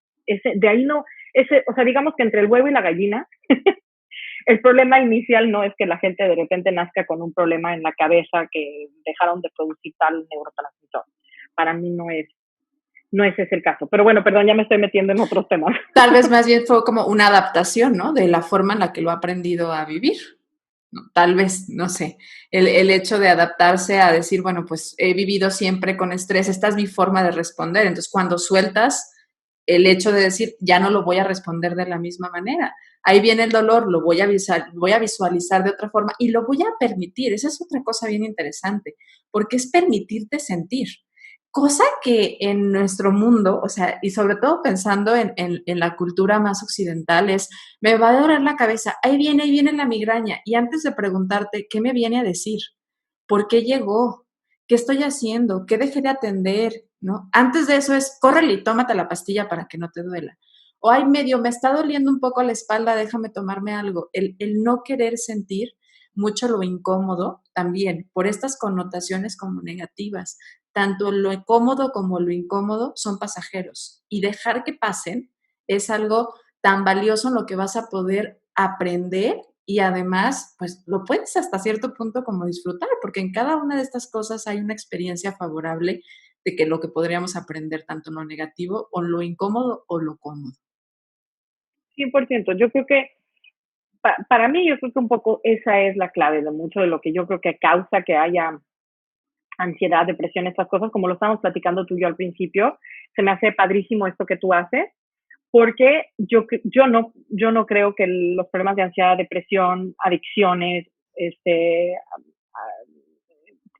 De ahí no, o sea, digamos que entre el huevo y la gallina, el problema inicial no es que la gente de repente nazca con un problema en la cabeza que dejaron de producir tal neurotransmisor. para mí no es ese el caso. Pero bueno, perdón, ya me estoy metiendo en otros temas. Tal vez más bien fue como una adaptación, ¿no? De la forma en la que lo ha aprendido a vivir. ¿No? Tal vez, no sé, el hecho de adaptarse a decir, bueno, pues he vivido siempre con estrés, esta es mi forma de responder. Entonces, cuando sueltas el hecho de decir, ya no lo voy a responder de la misma manera. Ahí viene el dolor, lo voy a visualizar de otra forma y lo voy a permitir. Esa es otra cosa bien interesante, porque es permitirte sentir. Cosa que en nuestro mundo, o sea, y sobre todo pensando en la cultura más occidental, es, me va a doler la cabeza, ahí viene la migraña. Y antes de preguntarte, ¿qué me viene a decir? ¿Por qué llegó? ¿Qué estoy haciendo? ¿Qué dejé de atender? ¿No? Antes de eso es, córrele y tómate la pastilla para que no te duela. O, ay, medio, me está doliendo un poco la espalda, déjame tomarme algo. El no querer sentir mucho lo incómodo también, por estas connotaciones como negativas. Tanto lo cómodo como lo incómodo son pasajeros. Y dejar que pasen es algo tan valioso en lo que vas a poder aprender y además, pues lo puedes hasta cierto punto como disfrutar, porque en cada una de estas cosas hay una experiencia favorable de que lo que podríamos aprender, tanto lo negativo o lo incómodo o lo cómodo. 100%. Yo creo que, para mí, yo creo que un poco esa es la clave de mucho de lo que yo creo que causa que haya ansiedad, depresión, estas cosas, como lo estábamos platicando tú y yo al principio. Se me hace padrísimo esto que tú haces, porque yo no creo que los problemas de ansiedad, depresión, adicciones,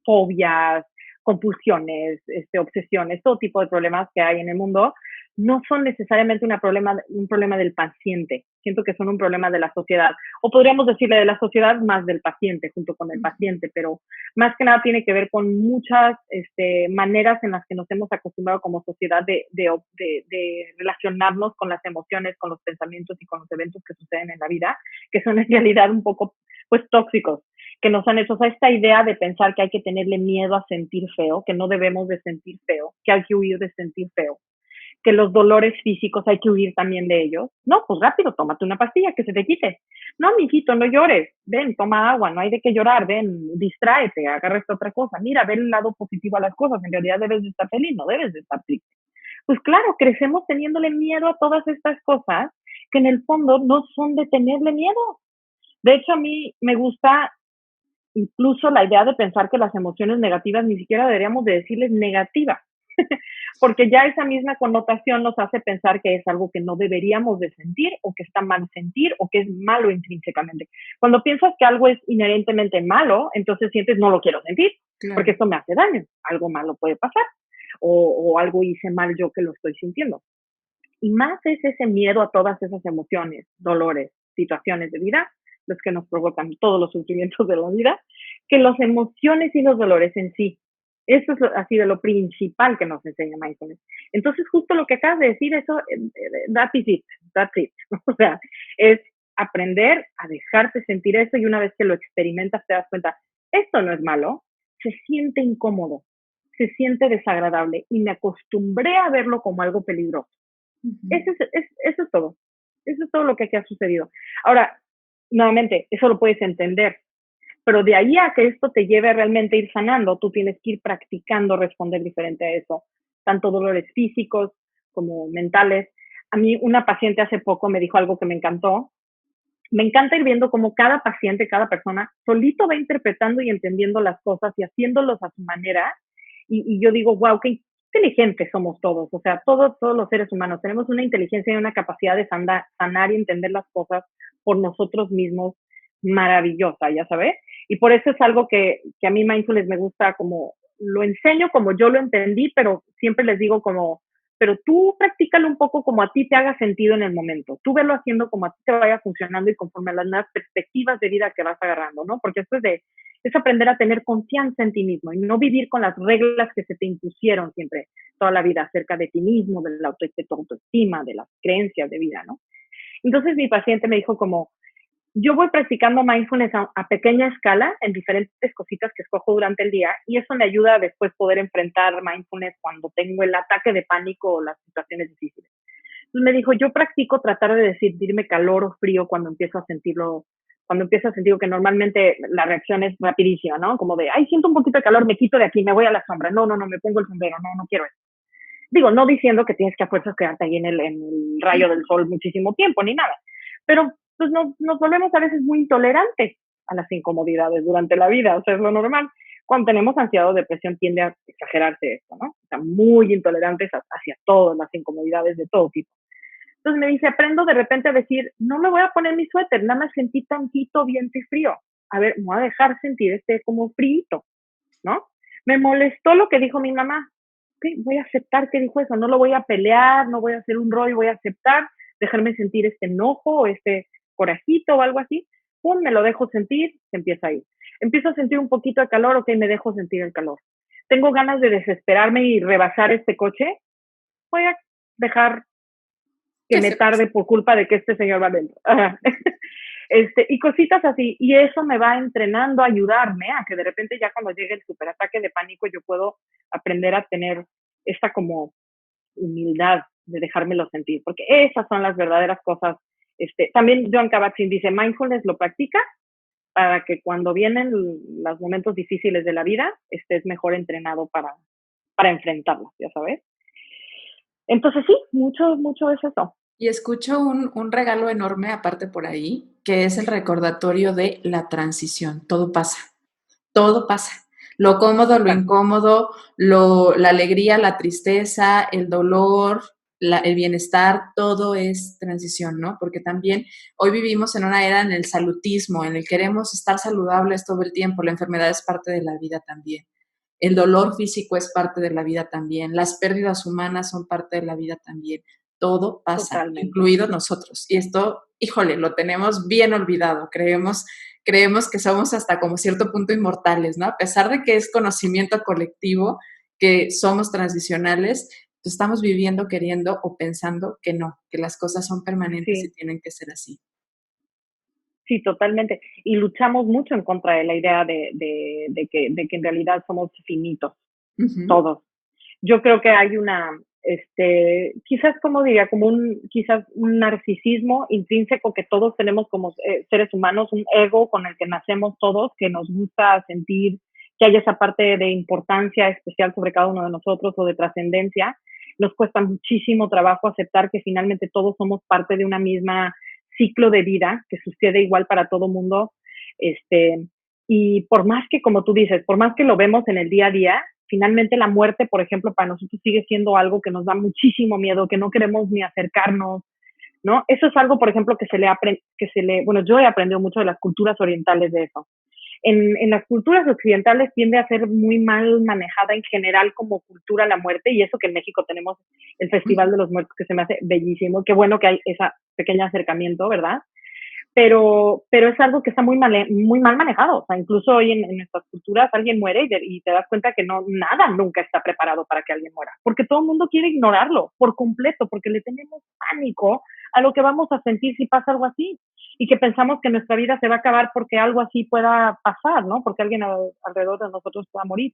fobias, compulsiones, obsesiones, todo tipo de problemas que hay en el mundo, no son necesariamente un problema del paciente. Siento que son un problema de la sociedad. O podríamos decirle de la sociedad más del paciente, junto con el paciente, pero más que nada tiene que ver con muchas maneras en las que nos hemos acostumbrado como sociedad de relacionarnos con las emociones, con los pensamientos y con los eventos que suceden en la vida, que son en realidad un poco pues tóxicos, que nos han hecho, o sea, esta idea de pensar que hay que tenerle miedo a sentir feo, que no debemos de sentir feo, que hay que huir de sentir feo, que los dolores físicos hay que huir también de ellos. No, pues rápido, tómate una pastilla que se te quite. No, mijito, no llores. Ven, toma agua, no hay de qué llorar. Ven, distráete, agarra esta otra cosa. Mira, ve el lado positivo a las cosas. En realidad debes de estar feliz, no debes de estar triste. Pues claro, crecemos teniéndole miedo a todas estas cosas que en el fondo no son de tenerle miedo. De hecho, a mí me gusta incluso la idea de pensar que las emociones negativas ni siquiera deberíamos de decirles negativas, porque ya esa misma connotación nos hace pensar que es algo que no deberíamos de sentir o que está mal sentir o que es malo intrínsecamente. Cuando piensas que algo es inherentemente malo, entonces sientes no lo quiero sentir, Claro. porque esto me hace daño, algo malo puede pasar o algo hice mal yo que lo estoy sintiendo. Y más es ese miedo a todas esas emociones, dolores, situaciones de vida, los que nos provocan todos los sufrimientos de la vida, que las emociones y los dolores en sí. Eso es así de lo principal que nos enseña Mindfulness. Entonces, justo lo que acabas de decir, eso, that's it. O sea, es aprender a dejarte sentir eso y una vez que lo experimentas te das cuenta, esto no es malo, se siente incómodo, se siente desagradable y me acostumbré a verlo como algo peligroso. Eso es todo. Eso es todo lo que aquí ha sucedido. Ahora, nuevamente, eso lo puedes entender, pero de ahí a que esto te lleve a realmente ir sanando, tú tienes que ir practicando responder diferente a eso, tanto dolores físicos como mentales. A mí una paciente hace poco me dijo algo que me encantó. Me encanta ir viendo cómo cada paciente, cada persona, solito va interpretando y entendiendo las cosas y haciéndolos a su manera. Y yo digo, wow, qué inteligentes somos todos. O sea, todos los seres humanos tenemos una inteligencia y una capacidad de sanar y entender las cosas por nosotros mismos maravillosa, ya sabes. Y por eso es algo que a mí Mindfulness me gusta, como lo enseño como yo lo entendí, pero siempre les digo como, pero tú practícalo un poco como a ti te haga sentido en el momento. Tú velo haciendo como a ti te vaya funcionando y conforme a las nuevas perspectivas de vida que vas agarrando, ¿no? Porque esto es aprender a tener confianza en ti mismo y no vivir con las reglas que se te impusieron siempre toda la vida acerca de ti mismo, de la autoestima, de las creencias de vida, ¿no? Entonces mi paciente me dijo como, yo voy practicando mindfulness a pequeña escala en diferentes cositas que escojo durante el día y eso me ayuda a después poder enfrentar mindfulness cuando tengo el ataque de pánico o las situaciones difíciles. Entonces me dijo, yo practico tratar de sentirme calor o frío cuando empiezo a sentirlo cuando empiezo a sentir que normalmente la reacción es rapidísima, ¿no? Como de, ay, siento un poquito de calor, me quito de aquí, me voy a la sombra. No, me pongo el sombrero, no quiero eso. Digo, no diciendo que tienes que a fuerzas quedarte ahí en el rayo del sol muchísimo tiempo, ni nada. Pero pues nos volvemos a veces muy intolerantes a las incomodidades durante la vida, o sea, es lo normal. Cuando tenemos ansiedad o depresión tiende a exagerarse esto, ¿no? O sea, muy intolerantes hacia todas las incomodidades de todo tipo. Entonces me dice, aprendo de repente a decir, no me voy a poner mi suéter, nada más sentí tantito viento y frío. A ver, me voy a dejar sentir como frío, ¿no? Me molestó lo que dijo mi mamá. Okay, voy a aceptar que dijo eso, no lo voy a pelear, no voy a hacer un rollo, voy a aceptar, dejarme sentir este enojo o este corajito o algo así. Pum, me lo dejo sentir, se empieza a ir. Empiezo a sentir un poquito de calor, ok, me dejo sentir el calor. Tengo ganas de desesperarme y rebasar este coche, voy a dejar que me tarde por culpa de que este señor va dentro. Y cositas así. Y eso me va entrenando a ayudarme a que de repente ya cuando llegue el superataque de pánico yo puedo aprender a tener esta como humildad de dejármelo sentir. Porque esas son las verdaderas cosas. También John Kabat-Zinn dice, mindfulness lo practica para que cuando vienen los momentos difíciles de la vida estés mejor entrenado para enfrentarlos, ya sabes. Entonces sí, mucho es eso. Y escucho un regalo enorme aparte por ahí, que es el recordatorio de la transición. Todo pasa, todo pasa. Lo cómodo, lo incómodo, la alegría, la tristeza, el dolor, el bienestar, todo es transición, ¿no? Porque también hoy vivimos en una era en el salutismo, en el queremos estar saludables todo el tiempo. La enfermedad es parte de la vida también. El dolor físico es parte de la vida también. Las pérdidas humanas son parte de la vida también. Todo pasa, totalmente, incluidos nosotros. Y esto, híjole, lo tenemos bien olvidado. Creemos que somos hasta como cierto punto inmortales, ¿no? A pesar de que es conocimiento colectivo, que somos transicionales, pues estamos viviendo, queriendo o pensando que no, que las cosas son permanentes y tienen que ser así. Sí, totalmente. Y luchamos mucho en contra de la idea de que en realidad somos finitos, todos. Yo creo que hay quizás como diría, quizás un narcisismo intrínseco que todos tenemos como seres humanos, un ego con el que nacemos todos, que nos gusta sentir que hay esa parte de importancia especial sobre cada uno de nosotros o de trascendencia. Nos cuesta muchísimo trabajo aceptar que finalmente todos somos parte de una misma ciclo de vida que sucede igual para todo mundo. Y por más que, como tú dices, por más que lo vemos en el día a día, finalmente la muerte, por ejemplo, para nosotros sigue siendo algo que nos da muchísimo miedo, que no queremos ni acercarnos, ¿no? Eso es algo, por ejemplo, bueno, yo he aprendido mucho de las culturas orientales de eso. En las culturas occidentales tiende a ser muy mal manejada en general como cultura la muerte, y eso que en México tenemos el Festival de los Muertos, que se me hace bellísimo, qué bueno que hay ese pequeño acercamiento, ¿verdad? Pero es algo que está muy mal manejado. O sea, incluso hoy en nuestras culturas alguien muere y te das cuenta que nada nunca está preparado para que alguien muera, porque todo el mundo quiere ignorarlo por completo, porque le tenemos pánico a lo que vamos a sentir si pasa algo así, y que pensamos que nuestra vida se va a acabar porque algo así pueda pasar, ¿no? Porque alguien alrededor de nosotros pueda morir.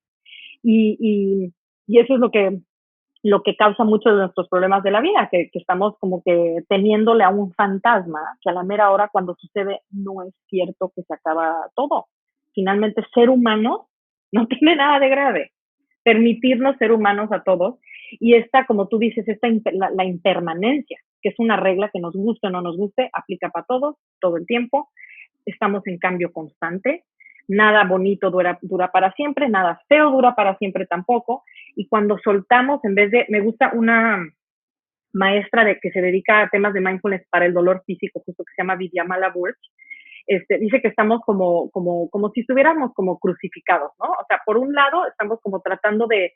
Y eso es lo que causa muchos de nuestros problemas de la vida, que estamos como que teniéndole a un fantasma que a la mera hora cuando sucede no es cierto que se acaba todo. Finalmente, ser humano no tiene nada de grave. Permitirnos ser humanos a todos. Y como tú dices, la impermanencia, que es una regla que nos guste o no nos guste, aplica para todos, todo el tiempo. Estamos en cambio constante. Nada bonito dura para siempre, nada feo dura para siempre tampoco. Y cuando soltamos, me gusta una maestra que se dedica a temas de mindfulness para el dolor físico, justo que se llama Vidyamala Burch, dice que estamos como si estuviéramos como crucificados, ¿no? O sea, por un lado estamos como tratando de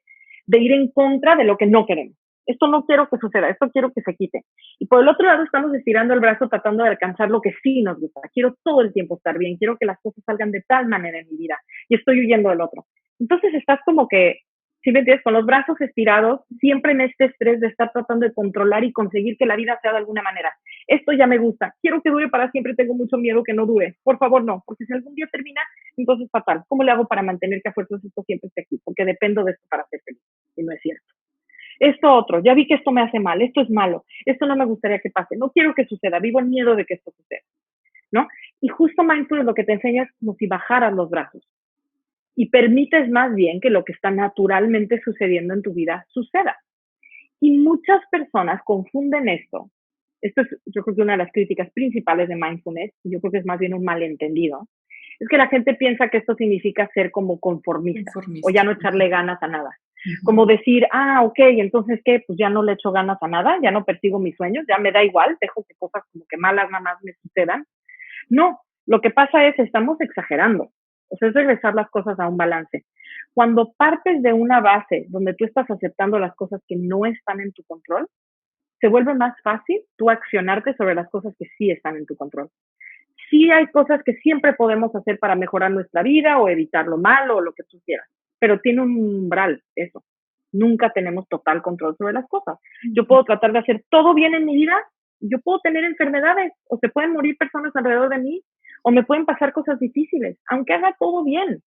ir en contra de lo que no queremos. Esto no quiero que suceda, esto quiero que se quite. Y por el otro lado estamos estirando el brazo tratando de alcanzar lo que sí nos gusta. Quiero todo el tiempo estar bien, quiero que las cosas salgan de tal manera en mi vida y estoy huyendo del otro. Entonces estás como que, si me entiendes, con los brazos estirados, siempre en este estrés de estar tratando de controlar y conseguir que la vida sea de alguna manera. Esto ya me gusta, quiero que dure para siempre, tengo mucho miedo que no dure. Por favor, no, porque si algún día termina, entonces fatal. ¿Cómo le hago para mantener que a fuerzas esto siempre esté aquí? Porque dependo de esto para ser feliz. Y no es cierto. Esto otro, ya vi que esto me hace mal, esto es malo, esto no me gustaría que pase, no quiero que suceda, vivo en miedo de que esto suceda, ¿no? Y justo mindfulness lo que te enseña es como si bajaras los brazos y permites más bien que lo que está naturalmente sucediendo en tu vida suceda. Y muchas personas confunden esto. Esto es, yo creo que una de las críticas principales de mindfulness, y yo creo que es más bien un malentendido, es que la gente piensa que esto significa ser como conformista o ya no echarle ganas a nada. Como decir, ok, entonces, ¿qué? Pues ya no le echo ganas a nada, ya no persigo mis sueños, ya me da igual, dejo que cosas como que malas nada más me sucedan. No, lo que pasa es, estamos exagerando. O sea, es regresar las cosas a un balance. Cuando partes de una base donde tú estás aceptando las cosas que no están en tu control, se vuelve más fácil tú accionarte sobre las cosas que sí están en tu control. Sí hay cosas que siempre podemos hacer para mejorar nuestra vida o evitar lo malo o lo que tú quieras, pero tiene un umbral eso. Nunca tenemos total control sobre las cosas. Yo puedo tratar de hacer todo bien en mi vida, yo puedo tener enfermedades o se pueden morir personas alrededor de mí o me pueden pasar cosas difíciles, aunque haga todo bien.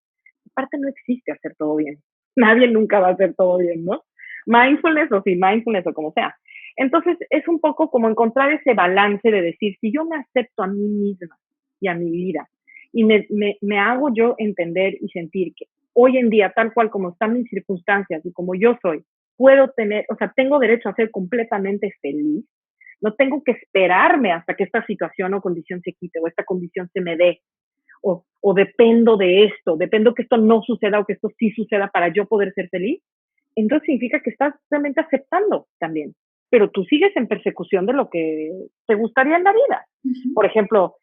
Aparte no existe hacer todo bien. Nadie nunca va a hacer todo bien, ¿no? Mindfulness o sin mindfulness o como sea. Entonces es un poco como encontrar ese balance de decir, si yo me acepto a mí misma y a mi vida y me hago yo entender y sentir que hoy en día, tal cual como están mis circunstancias y como yo soy, puedo tener, o sea, tengo derecho a ser completamente feliz, no tengo que esperarme hasta que esta situación o condición se quite o esta condición se me dé o dependo de esto, dependo que esto no suceda o que esto sí suceda para yo poder ser feliz, entonces significa que estás realmente aceptando también, pero tú sigues en persecución de lo que te gustaría en la vida. Por ejemplo,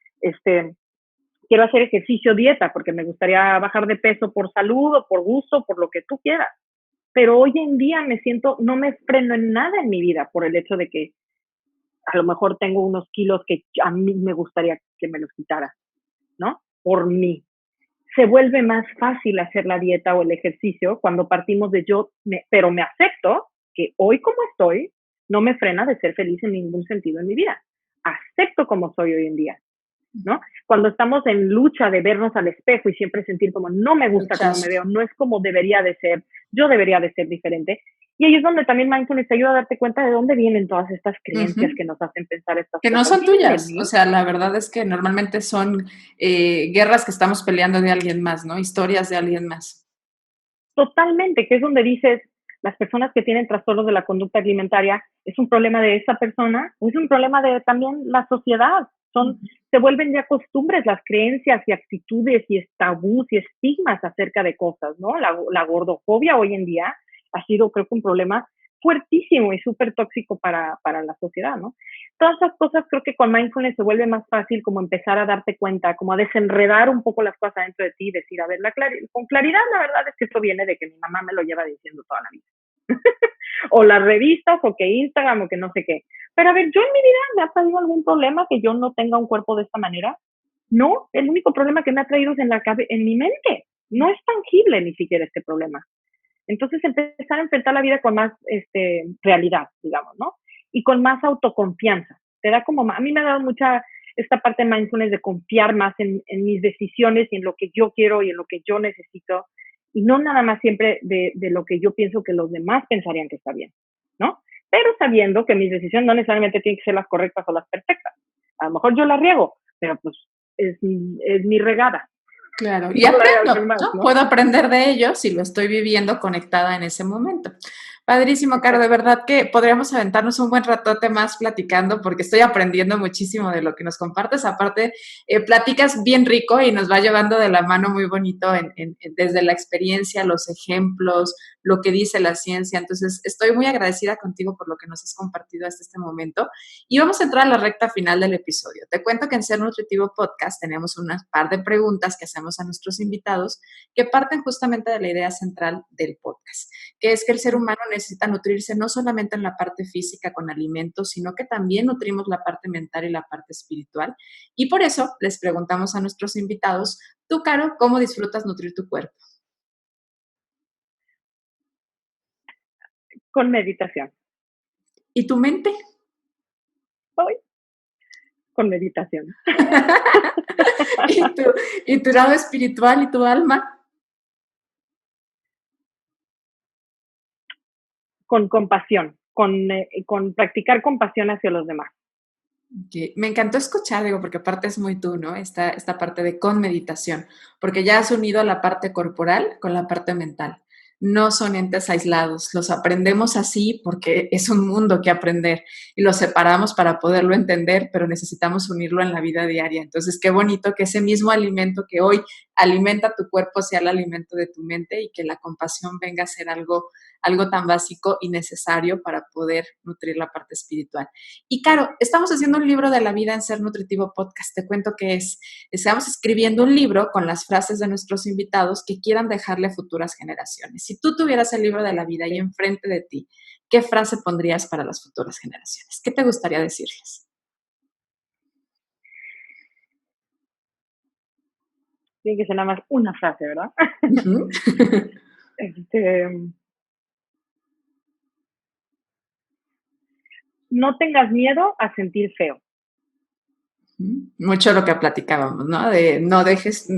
quiero hacer ejercicio, dieta, porque me gustaría bajar de peso por salud o por gusto, por lo que tú quieras. Pero hoy en día no me freno en nada en mi vida por el hecho de que a lo mejor tengo unos kilos que a mí me gustaría que me los quitara, ¿no? Por mí. Se vuelve más fácil hacer la dieta o el ejercicio cuando partimos de pero me acepto que hoy como estoy, no me frena de ser feliz en ningún sentido en mi vida. Acepto como soy hoy en día, ¿no? Cuando estamos en lucha de vernos al espejo y siempre sentir como no me gusta como me veo, no es como debería de ser, yo debería de ser diferente. Y ahí es donde también mindfulness te ayuda a darte cuenta de dónde vienen todas estas creencias que nos hacen pensar estas que cosas. no son tuyas. O sea, la verdad es que normalmente son guerras que estamos peleando de alguien más, ¿no? Historias de alguien más. Totalmente, que es donde dices, las personas que tienen trastornos de la conducta alimentaria, ¿es un problema de esa persona o es un problema de también la sociedad? Se vuelven ya costumbres las creencias y actitudes y tabús y estigmas acerca de cosas, ¿no? La gordofobia hoy en día ha sido, creo que, un problema fuertísimo y súper tóxico para la sociedad, ¿no? Todas esas cosas creo que con mindfulness se vuelve más fácil como empezar a darte cuenta, como a desenredar un poco las cosas dentro de ti y decir, a ver, con claridad la verdad es que esto viene de que mi mamá me lo lleva diciendo toda la vida. O las revistas, o que Instagram, o que no sé qué. Pero a ver, yo en mi vida me ha traído algún problema que yo no tenga un cuerpo de esta manera. No, el único problema que me ha traído es en mi mente. No es tangible ni siquiera este problema. Entonces empezar a enfrentar la vida con más realidad, digamos, ¿no? Y con más autoconfianza. Te da como, a mí me ha dado mucha esta parte de mindfulness de confiar más en mis decisiones y en lo que yo quiero y en lo que yo necesito y no nada más siempre de lo que yo pienso que los demás pensarían que está bien, ¿no? Pero sabiendo que mis decisiones no necesariamente tienen que ser las correctas o las perfectas. A lo mejor yo las riego, pero pues es mi regada. Claro, y aprendo, ¿no? Puedo aprender de ello si lo estoy viviendo conectada en ese momento. Padrísimo, Caro, de verdad que podríamos aventarnos un buen ratote más platicando porque estoy aprendiendo muchísimo de lo que nos compartes. Aparte, platicas bien rico y nos va llevando de la mano muy bonito desde la experiencia, los ejemplos, lo que dice la ciencia. Entonces, estoy muy agradecida contigo por lo que nos has compartido hasta este momento. Y vamos a entrar a la recta final del episodio. Te cuento que en Ser Nutritivo Podcast tenemos un par de preguntas que hacemos a nuestros invitados que parten justamente de la idea central del podcast, que es que el ser humano necesita nutrirse no solamente en la parte física con alimentos, sino que también nutrimos la parte mental y la parte espiritual. Y por eso les preguntamos a nuestros invitados, tú, Caro, ¿cómo disfrutas nutrir tu cuerpo? Con meditación. ¿Y tu mente? Hoy, con meditación. ¿Y tu lado espiritual y tu alma? Con compasión, con practicar compasión hacia los demás. Okay. Me encantó escuchar, digo, porque aparte es muy tú, ¿no? Esta parte de con meditación, porque ya has unido la parte corporal con la parte mental. No son entes aislados, los aprendemos así porque es un mundo que aprender y los separamos para poderlo entender, pero necesitamos unirlo en la vida diaria. Entonces, qué bonito que ese mismo alimento que hoy alimenta tu cuerpo sea el alimento de tu mente y que la compasión venga a ser algo tan básico y necesario para poder nutrir la parte espiritual. Y Caro, estamos haciendo un libro de la vida en Ser Nutritivo Podcast. Te cuento que estamos escribiendo un libro con las frases de nuestros invitados que quieran dejarle a futuras generaciones. Si tú tuvieras el libro de la vida ahí enfrente de ti, ¿qué frase pondrías para las futuras generaciones? ¿Qué te gustaría decirles? Tiene que ser nada más una frase, ¿verdad? Uh-huh. No tengas miedo a sentir feo. Mucho lo que platicábamos, ¿no? De no dejes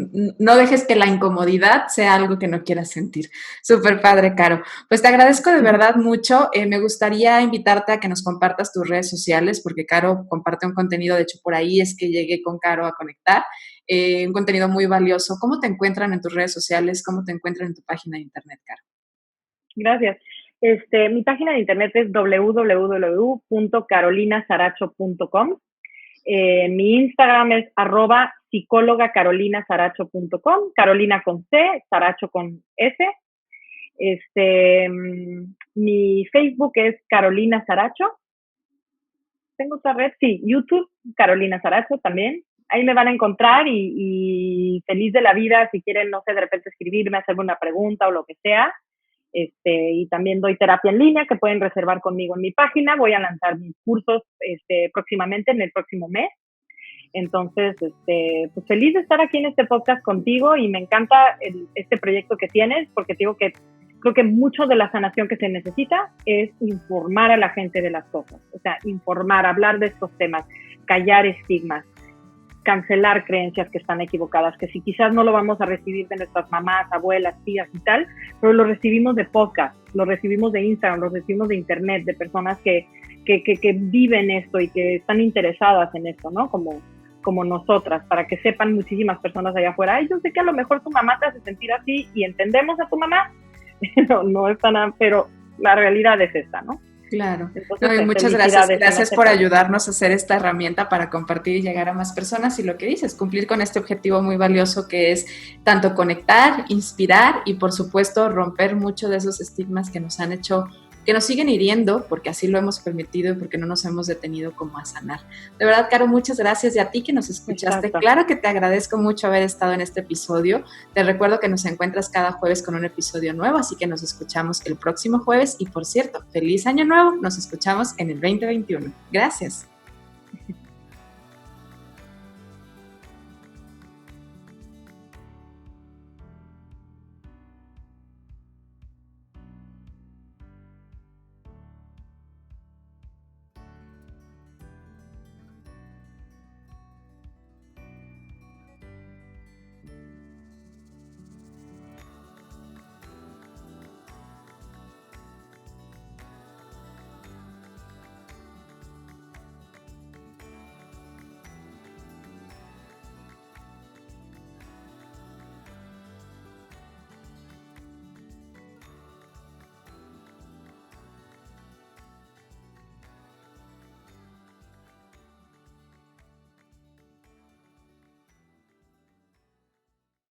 que la incomodidad sea algo que no quieras sentir. Súper padre, Caro. Pues te agradezco de verdad mucho. Me gustaría invitarte a que nos compartas tus redes sociales, porque Caro comparte un contenido, de hecho por ahí es que llegué con Caro a conectar, un contenido muy valioso. ¿Cómo te encuentran en tus redes sociales? ¿Cómo te encuentran en tu página de internet, Caro? Gracias. Mi página de internet es www.carolinasaracho.com. Mi Instagram es @psicólogacarolinasaracho.com, Carolina con C, Saracho con S. Mi Facebook es Carolina Saracho. ¿Tengo otra red? Sí, YouTube, Carolina Saracho también. Ahí me van a encontrar y feliz de la vida si quieren, no sé, de repente escribirme, hacerme una pregunta o lo que sea. Y también doy terapia en línea que pueden reservar conmigo en mi página. Voy a lanzar mis cursos próximamente, en el próximo mes. Entonces, pues feliz de estar aquí en este podcast contigo y me encanta este proyecto que tienes porque te digo que creo que mucho de la sanación que se necesita es informar a la gente de las cosas. O sea, informar, hablar de estos temas, callar estigmas, cancelar creencias que están equivocadas, que si quizás no lo vamos a recibir de nuestras mamás, abuelas, tías y tal, pero lo recibimos de podcast, lo recibimos de Instagram, lo recibimos de internet, de personas que viven esto y que están interesadas en esto, ¿no? Como nosotras, para que sepan muchísimas personas allá afuera. Ay, yo sé que a lo mejor tu mamá te hace sentir así y entendemos a tu mamá, no es tan, pero la realidad es esta, ¿no? Claro. Entonces, muchas gracias. Gracias por ayudarnos a hacer esta herramienta para compartir y llegar a más personas. Y lo que dices, cumplir con este objetivo muy valioso que es tanto conectar, inspirar y, por supuesto, romper mucho de esos estigmas que nos han hecho, que nos siguen hiriendo, porque así lo hemos permitido y porque no nos hemos detenido como a sanar. De verdad, Caro, muchas gracias. Y a ti que nos escuchaste, exacto, claro que te agradezco mucho haber estado en este episodio. Te recuerdo que nos encuentras cada jueves con un episodio nuevo, así que nos escuchamos el próximo jueves. Y por cierto, feliz año nuevo. Nos escuchamos en el 2021. Gracias.